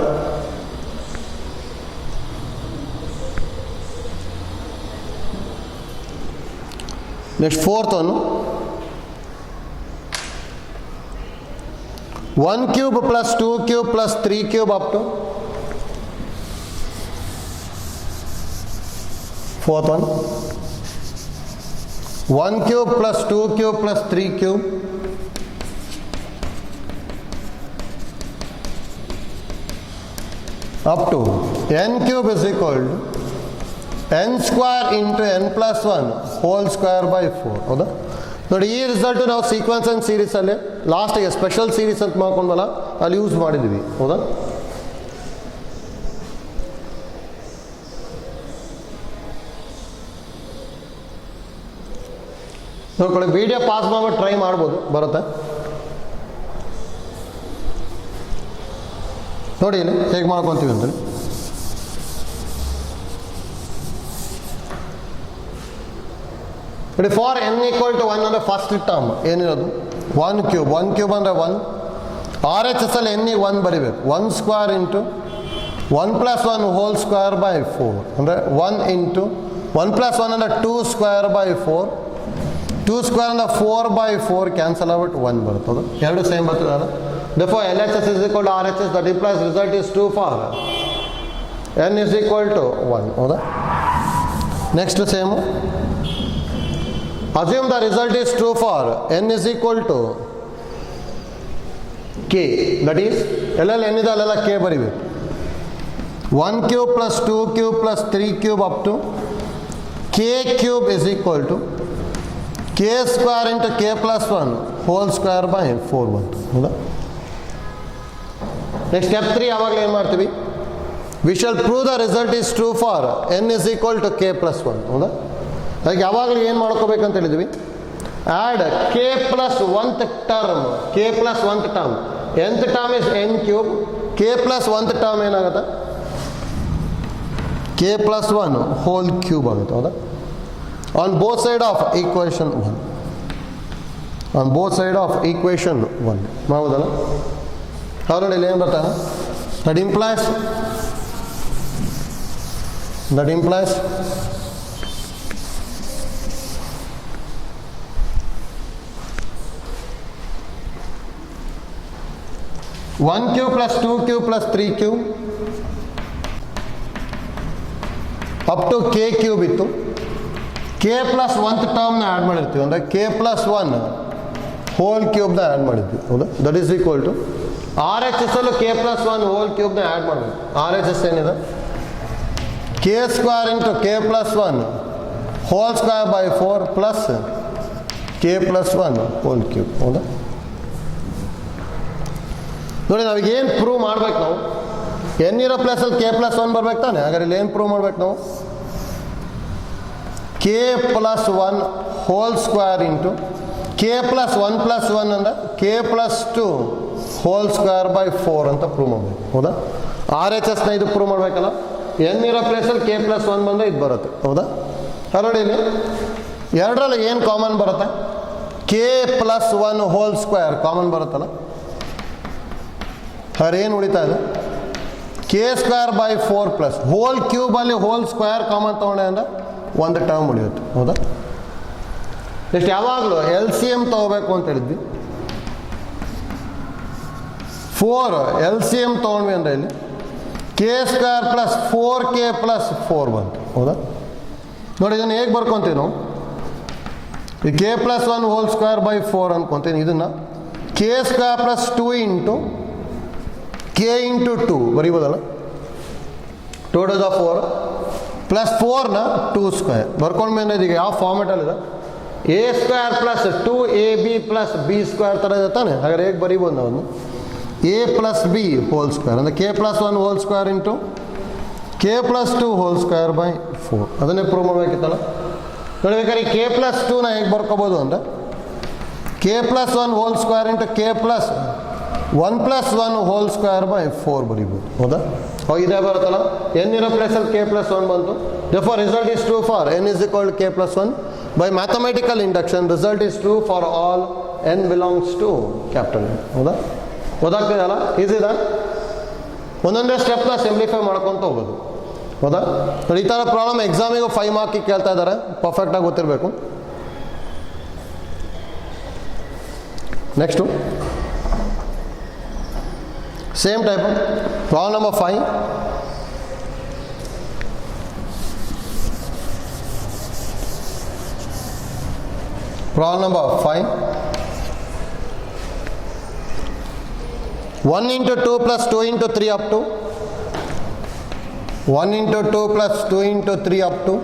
Next fourth one, 1 cube plus 2 cube plus 3 cube up to fourth one. 1 cube plus 2 cube plus 3 cube up to n cube is equal to n square into n plus 1 whole square by 4. ಹೌದಾ? ನೋಡಿ, ಈ ರಿಸಲ್ಟ್ ನಾವು ಸೀಕ್ವೆನ್ಸ್ ಆ್ಯಂಡ್ ಸೀರೀಸಲ್ಲಿ ಲಾಸ್ಟಿಗೆ ಸ್ಪೆಷಲ್ ಸೀರೀಸ್ ಅಂತ ಮಾಡ್ಕೊಂಡ್ವಲ್ಲ ಅಲ್ಲಿ ಯೂಸ್ ಮಾಡಿದ್ವಿ. ಹೌದಾ? ನೋಡ್ಕೊಳ್ಳಿ, ವಿಡಿಯೋ ಪಾಸ್ ಮಾಡ್ಬಿಟ್ಟು ಟ್ರೈ ಮಾಡ್ಬೋದು, ಬರುತ್ತೆ ನೋಡಿ ಇಲ್ಲಿ ಹೇಗೆ ಮಾಡ್ಕೊತೀವಿ ಅಂತೇಳಿ. ನೋಡಿ, ಫಾರ್ n ಈಕ್ವಲ್ ಟು 1 ಅಂದರೆ ಫಸ್ಟ್ ಟರ್ಮ್ ಏನಿರೋದು 1 ಕ್ಯೂಬ್. 1 ಕ್ಯೂಬ್ ಅಂದರೆ 1. ಆರ್ ಎಚ್ ಎಸ್ ಅಲ್ಲಿ ಎನ್ನಿಗೆ 1 ಬರಿಬೇಕು. 1 square into 1 plus 1 whole square by 4 ಅಂದರೆ 1 ಇಂಟು 1 ಪ್ಲಸ್ 1 ಅಂದರೆ 2 ಸ್ಕ್ವೇರ್ ಬೈ 4. 2 ಸ್ಕ್ವೇರ್ ಅಂದರೆ 4 ಬೈ 4 ಕ್ಯಾನ್ಸಲ್ ಆಗ್ಬಿಟ್ಟು 1 ಬರ್ತದೆ. ಎರಡು ಸೇಮ್ ಬರ್ತದೆ. ಅದು therefore LHS is equal to RHS. that implies result is true for n is equal to 1. ಹೌದಾ? Next same, assume the result is true for n is equal to k. that is ಎಲ್ಲೆಲ್ಲ n ಇದೆ ಅಲ್ಲೆಲ್ಲ k ಬರಿಬೇಕು. 1 cube plus 2 cube plus 3 cube up to k cube is equal to k square into k plus 1 whole square by 4 ಬಂತು. ಹೌದಾ? ನೆಕ್ಸ್ಟ್ ಸ್ಟೆಪ್ 3 ಯಾವಾಗಲೂ ಏನು ಮಾಡ್ತೀವಿ? We shall prove the result is true for n is equal to k plus 1. ಹೌದಾ? ಅದಕ್ಕೆ ಯಾವಾಗಲೂ ಏನು ಮಾಡ್ಕೋಬೇಕಂತ ಹೇಳಿದ್ವಿ? Add k plus 1th term. k plus 1th term, nth term is n cube. k plus 1th term ಏನಾಗುತ್ತೆ? k ಪ್ಲಸ್ 1 ಹೋಲ್ ಕ್ಯೂಬ್ ಆಗುತ್ತೆ. ಹೌದಾ? On both side of equation 1. On both side of equation 1 ಮಾಡ್ಬೋದಲ್ಲ? ಅವ್ರು ಇಲ್ಲಿ ಏನು ಬರ್ತಾನೆ? That implies 1 cube plus 2 cube plus 3 cube up to k cube ಇತ್ತು. k ಪ್ಲಸ್ 1th ಟರ್ಮ್ನ ಆ್ಯಡ್ ಮಾಡಿರ್ತೀವಿ ಅಂದರೆ k ಪ್ಲಸ್ 1 ಹೋಲ್ ಕ್ಯೂಬ್ನ ಆ್ಯಡ್ ಮಾಡಿದ್ವಿ. ಹೌದಾ? That is equal to R H S ಅಲ್ಲೂ k ಪ್ಲಸ್ 1 ಹೋಲ್ ಕ್ಯೂಬ್ನ ಆ್ಯಡ್ ಮಾಡಬೇಕು. ಆರ್ ಎಚ್ ಎಸ್ ಏನಿದೆ? k square into k plus 1 whole square by 4 plus k plus 1 whole cube. ಹೌದಾ? ನೋಡಿ, ನಾವೀಗೇನು ಪ್ರೂವ್ ಮಾಡ್ಬೇಕು? ನಾವು n ಇರೋ ಪ್ಲೇಸಲ್ಲಿ k ಪ್ಲಸ್ 1 ಬರ್ಬೇಕು ತಾನೆ? ಹಾಗಾದ್ರೆ ಇಲ್ಲಿ ಏನು ಪ್ರೂವ್ ಮಾಡ್ಬೇಕು ನಾವು? k plus 1 whole square into k plus 1 plus 1 ಅಂದರೆ k plus 2 whole square by 4 ಅಂತ ಪ್ರೂವ್ ಮಾಡಬೇಕು. ಹೌದಾ? ಆರ್ ಎಚ್ ಎಸ್ನ ಇದು ಪ್ರೂವ್ ಮಾಡಬೇಕಲ್ಲ. n ಇರೋ ಪ್ಲೇಸಲ್ಲಿ k ಪ್ಲಸ್ 1 ಬಂದರೆ ಇದು ಬರುತ್ತೆ. ಹೌದಾ? ನೋಡಿ, ಇಲ್ಲಿ ಎರಡರಲ್ಲಿ ಏನು ಕಾಮನ್ ಬರುತ್ತೆ? k plus 1 whole square common ಬರುತ್ತಲ್ಲ. ಹಾಗಾದ್ರೆ ಏನು ಉಳಿತಾ ಇದೆ? k square by 4 plus whole ಕ್ಯೂಬಲ್ಲಿ ಹೋಲ್ ಸ್ಕ್ವೇರ್ ಕಾಮನ್ ತೊಗೊಂಡೆ ಅಂದರೆ ಒಂದು ಟರ್ಮ್ ಉಳಿಯುತ್ತೆ. ಹೌದಾ? ನೆಕ್ಸ್ಟ್ ಯಾವಾಗಲೂ ಎಲ್ ಸಿ ಎಮ್ ತೊಗೋಬೇಕು ಅಂತ ಹೇಳಿದ್ವಿ. 4 ಎಲ್ ಸಿ ಎಮ್ ತೊಗೊಂಡ್ವಿ ಅಂದರೆ ಇಲ್ಲಿ k ಸ್ಕ್ವೇರ್ ಪ್ಲಸ್ 4k ಪ್ಲಸ್ 4 ಬಂತು. ಹೌದಾ? ನೋಡಿ, ಇದನ್ನು ಹೇಗೆ ಬರ್ಕೊತೀವಿ ನಾವು? ಈ k plus 1 whole square by 4 ಅಂದ್ಕೊತೀನಿ. ಇದನ್ನು k ಸ್ಕ್ವೇರ್ ಪ್ಲಸ್ 2 ಇಂಟು k ಇಂಟು 2 ಬರೀಬೋದಲ್ಲ? 2 ಟು ದ 4 ಪ್ಲಸ್ 4ನ 2 ಸ್ಕ್ವೇರ್ ಬರ್ಕೊಂಡ್ಮೇಲೆ ಇದೀಗ ಯಾವ ಫಾರ್ಮೆಟಲ್ಲಿದೆ? a square plus 2ab plus b square ಥರ ಇದೆ ತಾನೆ? ಹಾಗಾದ್ರೆ ಹೇಗೆ ಬರೀಬೋದು ನಾವು? a plus b whole square ಅಂದರೆ k plus 1 whole square into k plus 2 whole square by 4. ಅದನ್ನೇ ಪ್ರೂವ್ ಮಾಡಬೇಕಿತ್ತಲ್ಲ. ನೋಡ್ಬೇಕಾದ್ರೆ k ಪ್ಲಸ್ 2ನ ಹೇಗೆ ಬರ್ಕೋಬೋದು ಅಂದರೆ k plus 1 whole square into k plus 1 plus 1 whole square by 4 ಬರೀಬೋದು. ಹೌದಾ? ಇದೇ ಬರುತ್ತಲ್ಲ. n ಇರೋ ಪ್ಲೇಸಲ್ಲಿ k ಪ್ಲಸ್ 1 ಬಂತು. therefore result is true for n is equal to k plus 1. by mathematical induction result is true for all n belongs to capital N. ಹೌದಾ? ಗೊತ್ತಾಗ್ತಿದೆಯಲ್ಲ? ಈಸಿದಾ? ಒಂದೊಂದೇ ಸ್ಟೆಪ್ನ ಸಿಂಪ್ಲಿಫೈ ಮಾಡ್ಕೊತ ಹೋಗೋದು. ಹೌದಾ? ಈ ಥರ ಪ್ರಾಬ್ಲಮ್ ಎಕ್ಸಾಮಿಗೂ 5 ಮಾರ್ಕಿಗೆ ಕೇಳ್ತಾ ಇದ್ದಾರೆ. ಪರ್ಫೆಕ್ಟಾಗಿ ಗೊತ್ತಿರಬೇಕು. Next same type. Problem number 5. Problem number 5. 1 into 2 plus 2 into 3 up to 1 into 2 plus 2 into 3 up to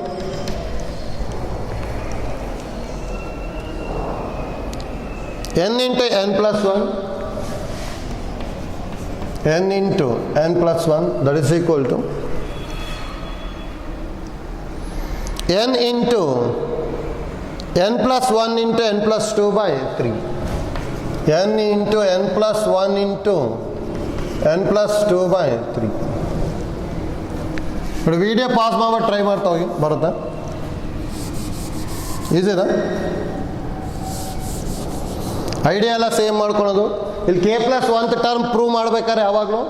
n into n plus 1, n into n plus 1, that is equal to n into n plus 1 into n plus 2 by 3. n into n plus 1 into n plus 2 by 3. ನೋಡಿ ವಿಡಿಯೋ ಪಾಸ್ ಮಾಡಿ ಟ್ರೈ ಮಾಡ್ತಾ ಹೋಗಿ, ಬರುತ್ತಾ? ಈಸಿದಾ? ಐಡಿಯಾ ಎಲ್ಲ ಸೇಮ್ ಮಾಡ್ಕೊಳೋದು. ಇಲ್ಲಿ K plus 1th term prove ಮಾಡ್ಬೇಕಾದ್ರೆ ಯಾವಾಗಲೂ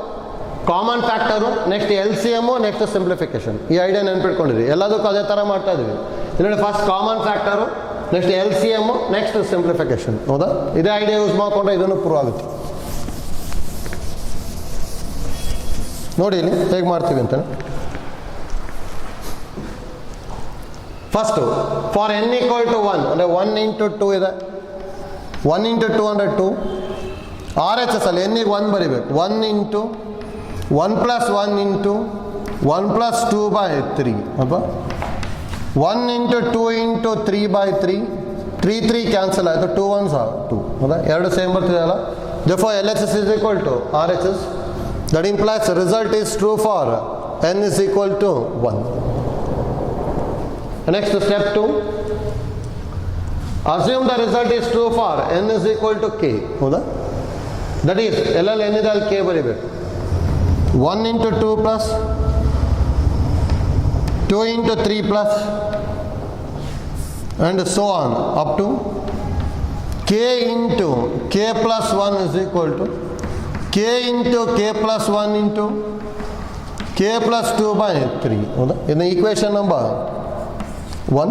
common factor, next L C M, next simplification. ಈ ಐಡಿಯಾ ನೆನ್ಪಿಟ್ಕೊಂಡಿರಿ. ಎಲ್ಲದಕ್ಕೂ ಅದೇ ಥರ ಮಾಡ್ತಾ ಇದೀವಿ. ಇಲ್ಲಿ first common factor, next L C M, next simplification. ಹೌದಾ? ಇದೇ ಐಡಿಯಾ ಯೂಸ್ ಮಾಡಿಕೊಂಡ್ರೆ ಇದನ್ನು ಪ್ರೂವ್ ಆಗುತ್ತೆ. ನೋಡಿ ಇಲ್ಲಿ ಹೇಗೆ ಮಾಡ್ತೀವಿ ಅಂತ. First for n equal to 1 ಅಂದರೆ 1 ಇಂಟು 2 ಇದೆ. 1 ಇಂಟು 2 ಅಂದರೆ 2. ಆರ್ ಎಚ್ ಎಸ್ ಅಲ್ಲಿ ಎನ್ನಿಗೆ 1 ಬರಿಬೇಕು. 1 into 1 plus 1 into 1 plus 2 by 3 ಅಲ್ವಾ? 1 ಇಂಟು 2 ಇಂಟು 3 ಬೈ 3, 3 3 ಕ್ಯಾನ್ಸಲ್ ಆಯಿತು, 2 1s are 2. ಹೌದಾ? ಎರಡು same ಬರ್ತಿದೆಯಲ್ಲ. therefore LHS is equal to RHS. that implies the result is true for n is equal to 1. Next step 2, assume the result is true for n is equal to k. ಹೌದಾ? that is ಎಲ್ಲಲ್ಲಿ n ಇದೆ ಅಲ್ಲಿ k ಬರಿಬೇಕು. 1 into 2 plus 2 into 3 plus and so on up to k into k plus 1 is equal to k into k plus 1 into k plus 2 by 3. ಹೌದಾ? ಇನ್ನು equation number 1.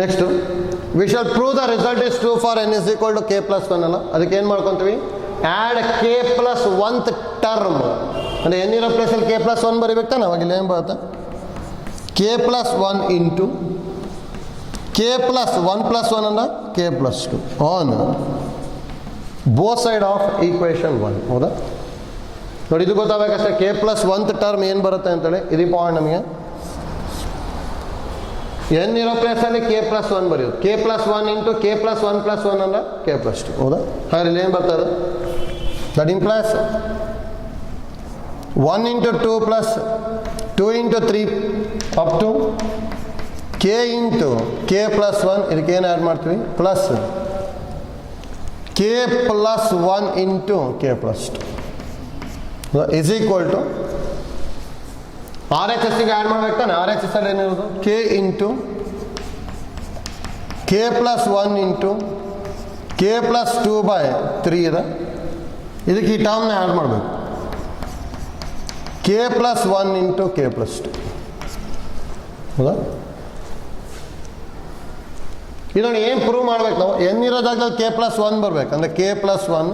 Next V shall prove the result is true for n is equal to k plus 1 ಅಲ್ಲ. ಅದಕ್ಕೆ ಏನು ಮಾಡ್ಕೊತೀವಿ? Add k plus 1th term ಅಂದರೆ n ಇರೋ ಪ್ಲೇಸಲ್ಲಿ k plus 1 ಬರಿಬೇಕು ತಾನೆ. ಅವಾಗಿಲ್ಲ ಏನು ಬರುತ್ತೆ? k plus 1 into k plus 1 plus 1 ಅಂದರೆ k plus 2 on both side of equation 1. ಹೌದಾ? ನೋಡಿ ಇದು ಗೊತ್ತಾಗಬೇಕಷ್ಟೇ. k plus 1th ಟರ್ಮ್ ಏನು ಬರುತ್ತೆ ಅಂತೇಳಿ. ಇದು ಪಾಯಿಂಟ್ ನಮಗೆ. n ಇರೋ ಪ್ಲೇಸಲ್ಲಿ k plus 1 ಬರೆಯೋದು. k plus 1 into k plus 1 plus 1 ಅಂದರೆ k plus 2. ಹೌದಾ? ಹಾಗಾದ್ರೆ ಇಲ್ಲಿ ಏನು ಬರ್ತದೆ? That implies 1 into 2 plus 2 into 3 up to k into k plus 1. ಇದಕ್ಕೆ ಏನು ಆ್ಯಡ್ ಮಾಡ್ತೀವಿ? Plus k plus 1 into k plus 2 is equal to R H ಎಸ್ಸಿಗೆ ಆ್ಯಡ್ ಮಾಡ್ಬೇಕು ತಾನೆ. ಆರ್ ಎಚ್ ಎಸ್ ಅಲ್ಲಿ ಏನಿರೋದು? k into k plus 1 into k plus 2 by 3 ಇದೆ. ಇದಕ್ಕೆ ಈ ಟರ್ಮ್ನ ಆ್ಯಡ್ ಮಾಡಬೇಕು. k plus 1 into k plus 2. ಹೌದಾ? ಇದನ್ನು ಏನು ಪ್ರೂವ್ ಮಾಡ್ಬೇಕು ನಾವು? n ಇರೋದಾಗಲ್ಲಿ k plus 1 ಬರ್ಬೇಕು. ಅಂದರೆ k plus 1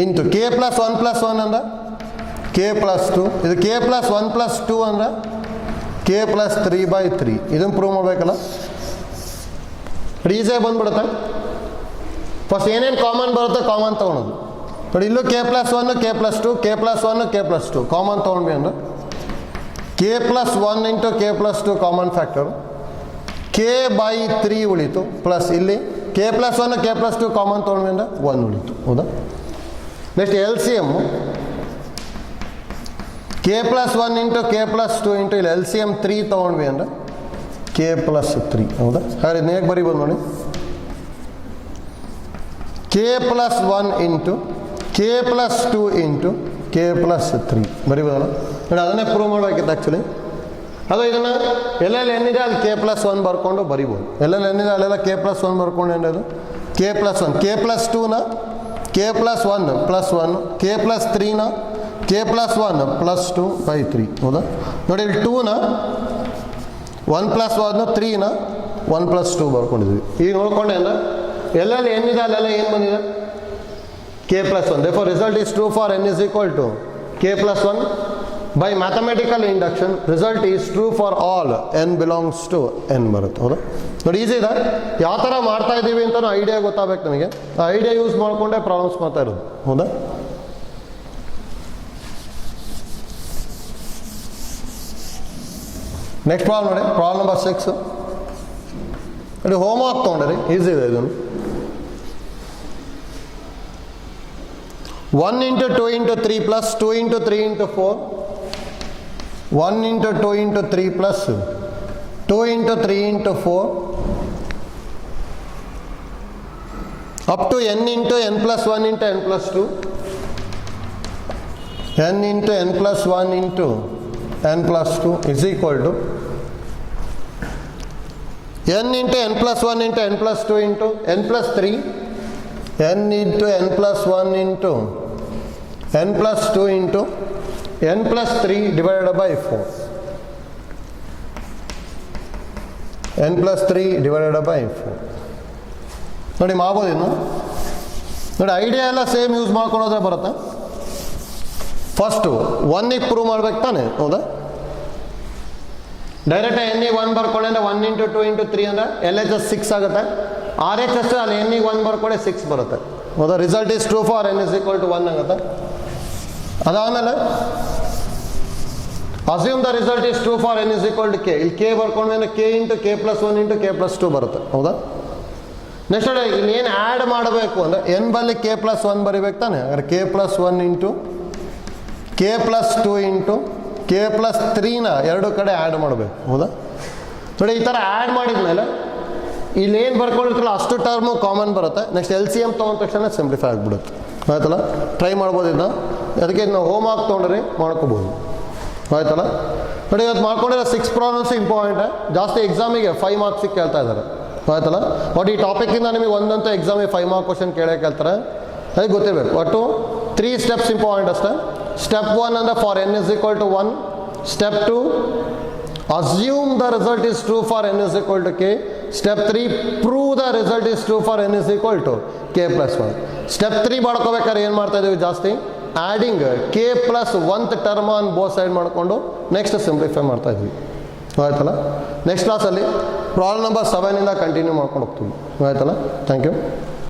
into k plus 1 plus 1 ಅಂದರೆ k plus 2. ಇದು k plus 1 plus 2 ಅಂದರೆ k plus 3 by 3. ಇದನ್ನು ಪ್ರೂವ್ ಮಾಡಬೇಕಲ್ಲ. ಈಸಿಯಾಗಿ ಬಂದ್ಬಿಡುತ್ತೆ. ಫಸ್ಟ್ ಏನೇನು ಕಾಮನ್ ಬರುತ್ತೆ ಕಾಮನ್ ತೊಗೊಳೋದು. ನೋಡಿ ಇಲ್ಲೂ k plus 1 k plus 2 k plus 1 k plus 2 common ತೊಗೊಂಡ್ವಿ ಅಂದರೆ k plus 1 into k plus 2 common factor. k by 3 ಉಳಿತು. ಪ್ಲಸ್ ಇಲ್ಲಿ k plus 1 k plus 2 common ತೊಗೊಂಡ್ವಿ ಅಂದರೆ 1 ಉಳಿತು. ಹೌದಾ? Next L C M k plus 1 into k plus 2 into ಇಲ್ಲಿ ಎಲ್ ಸಿ ಎಮ್ 3 ತೊಗೊಂಡ್ವಿ ಅಂದರೆ k plus 3. ಹೌದಾ? ಹಾಗಾದ್ರೆ ಇದನ್ನ ಹೇಗೆ ಬರಿಬೋದು ನೋಡಿ? k plus 1 into k plus 2 into k plus 3 ಬರಿಬೋದಲ್ಲ. ನೋಡಿ ಅದನ್ನೇ ಪ್ರೂವ್ ಮಾಡಬೇಕಿತ್ತು ಆ್ಯಕ್ಚುಲಿ. ಅದು ಇದನ್ನು ಎಲ್ಲೆಲ್ಲಿ ಏನಿದೆ ಅಲ್ಲಿ k plus 1 ಬರ್ಕೊಂಡು ಬರಿಬೋದು. ಎಲ್ಲೆಲ್ಲಿ ಏನಿದೆ ಅಲ್ಲೆಲ್ಲ k plus 1 ಬರ್ಕೊಂಡು ಏನಿದೆ k plus 1. k plus 2ನ k plus 1 plus 1, k plus 3ನ k plus 1 plus 2 by 3. ಹೌದಾ? ನೋಡಿ ಇಲ್ಲಿ 2ನ 1 plus 1, 3ನ 1 plus 2 ಬರ್ಕೊಂಡಿದ್ವಿ. ಈಗ ನೋಡ್ಕೊಂಡೆ ಅಂದರೆ ಎಲ್ಲೆಲ್ಲಿ ಏನಿದೆ ಅಲ್ಲೆಲ್ಲ ಏನು ಬಂದಿದೆ? k plus 1. Therefore, result is true for n is equal to k plus 1. By mathematical induction, result is true for all n belongs to n ಬರುತ್ತೆ. ಹೌದಾ? ನೋಡಿ ಈಸಿ ಇದೆ. ಯಾವ ಥರ ಮಾಡ್ತಾ ಇದ್ದೀವಿ ಅಂತ ಐಡಿಯಾ ಗೊತ್ತಾಗಬೇಕು ನಮಗೆ. ಆ ಐಡಿಯಾ ಯೂಸ್ ಮಾಡಿಕೊಂಡೇ ಪ್ರಾಬ್ಲಮ್ಸ್ ಮಾಡ್ತಾ ಇರೋದು. ಹೌದಾ? ನೆಕ್ಸ್ಟ್ ಪ್ರಾಬ್ಲಮ್ ನೋಡಿ, ಪ್ರಾಬ್ಲಮ್ ನಂಬರ್ 6. ನೋಡಿ ಹೋಮ್ ವರ್ಕ್ ತೊಗೊಂಡ್ರಿ, ಈಸಿ ಇದೆ ಇದನ್ನು. 1 into 2 into 3 plus 2 into 3 into 4. 1 into 2 into 3 plus 2 into 3 into 4 up to n into n plus 1 into n plus 2, n into n plus 1 into n plus 2 is equal to n into n plus 1 into n plus 2 into n plus 3, n into n plus 1 into n plus 2 into n plus 3 divided by 4. n plus 3 divided by 4. ನೋಡಿ ಮಾಡ್ಬೋದೇನು? ನೋಡಿ ಐಡಿಯಾ ಎಲ್ಲ ಸೇಮ್ ಯೂಸ್ ಮಾಡ್ಕೊಳೋದ್ರೆ ಬರುತ್ತೆ. ಫಸ್ಟು 1ಗೆ ಪ್ರೂವ್ ಮಾಡ್ಬೇಕು ತಾನೆ? ಹೌದಾ? ಡೈರೆಕ್ಟ್ ಎನ್ನಿಗೆ 1 ಬರ್ಕೊಳ್ಳಿ ಅಂದರೆ 1 into 2 into 3 ಅಂದರೆ LHS 6 ಆಗುತ್ತೆ. RHS ಅಲ್ಲಿ ಎನ್ನಿಗೆ 1 ಬರ್ಕೊಳ್ಳಿ 6 ಬರುತ್ತೆ. ಹೌದಾ? Result is true for n is equal to 1 ಆಗುತ್ತೆ. ಅದಾದಮೇಲೆ assume the result is true for n is equal to k. ಇಲ್ಲಿ k ಬರ್ಕೊಂಡ್ಮೇಲೆ k into k plus 1 into k plus 2 ಬರುತ್ತೆ. ಹೌದಾ? ನೆಕ್ಸ್ಟ್ ನೋಡಿ, ಇಲ್ಲಿ ಏನು ಆ್ಯಡ್ ಮಾಡಬೇಕು ಅಂದರೆ n ಬಲ್ಲಿ k ಪ್ಲಸ್ 1 ಬರಿಬೇಕು ತಾನೆ? ಹಾಗಾದ್ರೆ k plus 1 into k plus 2 into k plus 3ನ ಎರಡು ಕಡೆ ಆ್ಯಡ್ ಮಾಡಬೇಕು. ಹೌದಾ? ನೋಡಿ ಈ ಥರ ಆ್ಯಡ್ ಮಾಡಿದ್ಮೇಲೆ ಇಲ್ಲಿ ಏನು ಬರ್ಕೊಂಡಿರ್ತಿಲ್ಲ ಅಷ್ಟು ಟರ್ಮು ಕಾಮನ್ ಬರುತ್ತೆ. ನೆಕ್ಸ್ಟ್ LCM ತೊಗೊಂಡ ತಕ್ಷಣ ಸಿಂಪ್ಲಿಫೈ ಆಗಿಬಿಡುತ್ತೆ. ಆಯ್ತಲ್ಲ? ಟ್ರೈ ಮಾಡ್ಬೋದು ಇದನ್ನ. ಅದಕ್ಕೆ ನಾವು ಹೋಮ್ ವರ್ಕ್ ತೊಗೊಂಡ್ರಿ ಮಾಡ್ಕೋಬೋದು. ಆಯ್ತಲ್ಲ? ನೋಡಿ ಇವತ್ತು ಮಾಡ್ಕೊಂಡಿರೋ 6 ಪ್ರಾಬ್ಲಮ್ಸ್ ಇಂಪಾರ್ಟೆಂಟ್. ಜಾಸ್ತಿ ಎಕ್ಸಾಮಿಗೆ 5 ಮಾರ್ಕ್ಸಿಗೆ ಕೇಳ್ತಾ ಇದ್ದಾರೆ. ಆಯ್ತಲ್ಲ? ಬಟ್ ಈ ಟಾಪಿಕ್ಕಿಂದ ನಿಮಗೆ ಒಂದಂತೂ ಎಕ್ಸಾಮಿಗೆ 5 ಮಾರ್ಕ್ ಕ್ವಶನ್ ಕೇಳೇ ಕೇಳ್ತಾರೆ. ಅದಕ್ಕೆ ಗೊತ್ತಿರಬೇಕು. ಒಟ್ಟು 3 ಸ್ಟೆಪ್ಸ್ ಇಂಪಾರ್ಟೆಂಟ್ ಅಷ್ಟೇ. ಸ್ಟೆಪ್ 1 ಅಂದರೆ for n is equal to 1. Step 2, assume the result is true for n is equal to k. Step 3, prove the result is true for n is equal to k plus 1. Step 3 ಮಾಡ್ಕೋಬೇಕಾದ್ರೆ ಏನು ಮಾಡ್ತಾ ಇದ್ದೀವಿ ಜಾಸ್ತಿ? Adding k plus 1th term on both side ಮಾಡಿಕೊಂಡು ನೆಕ್ಸ್ಟ್ ಸಿಂಪ್ಲಿಫೈ ಮಾಡ್ತಾ ಇದ್ವಿ. ಆಯ್ತಲ್ಲ? ನೆಕ್ಸ್ಟ್ ಕ್ಲಾಸಲ್ಲಿ ಪ್ರಾಬ್ಲಮ್ ನಂಬರ್ 7 ಇಂದ ಕಂಟಿನ್ಯೂ ಮಾಡ್ಕೊಂಡು ಹೋಗ್ತೀವಿ. ಆಯ್ತಲ್ಲ? Thank you.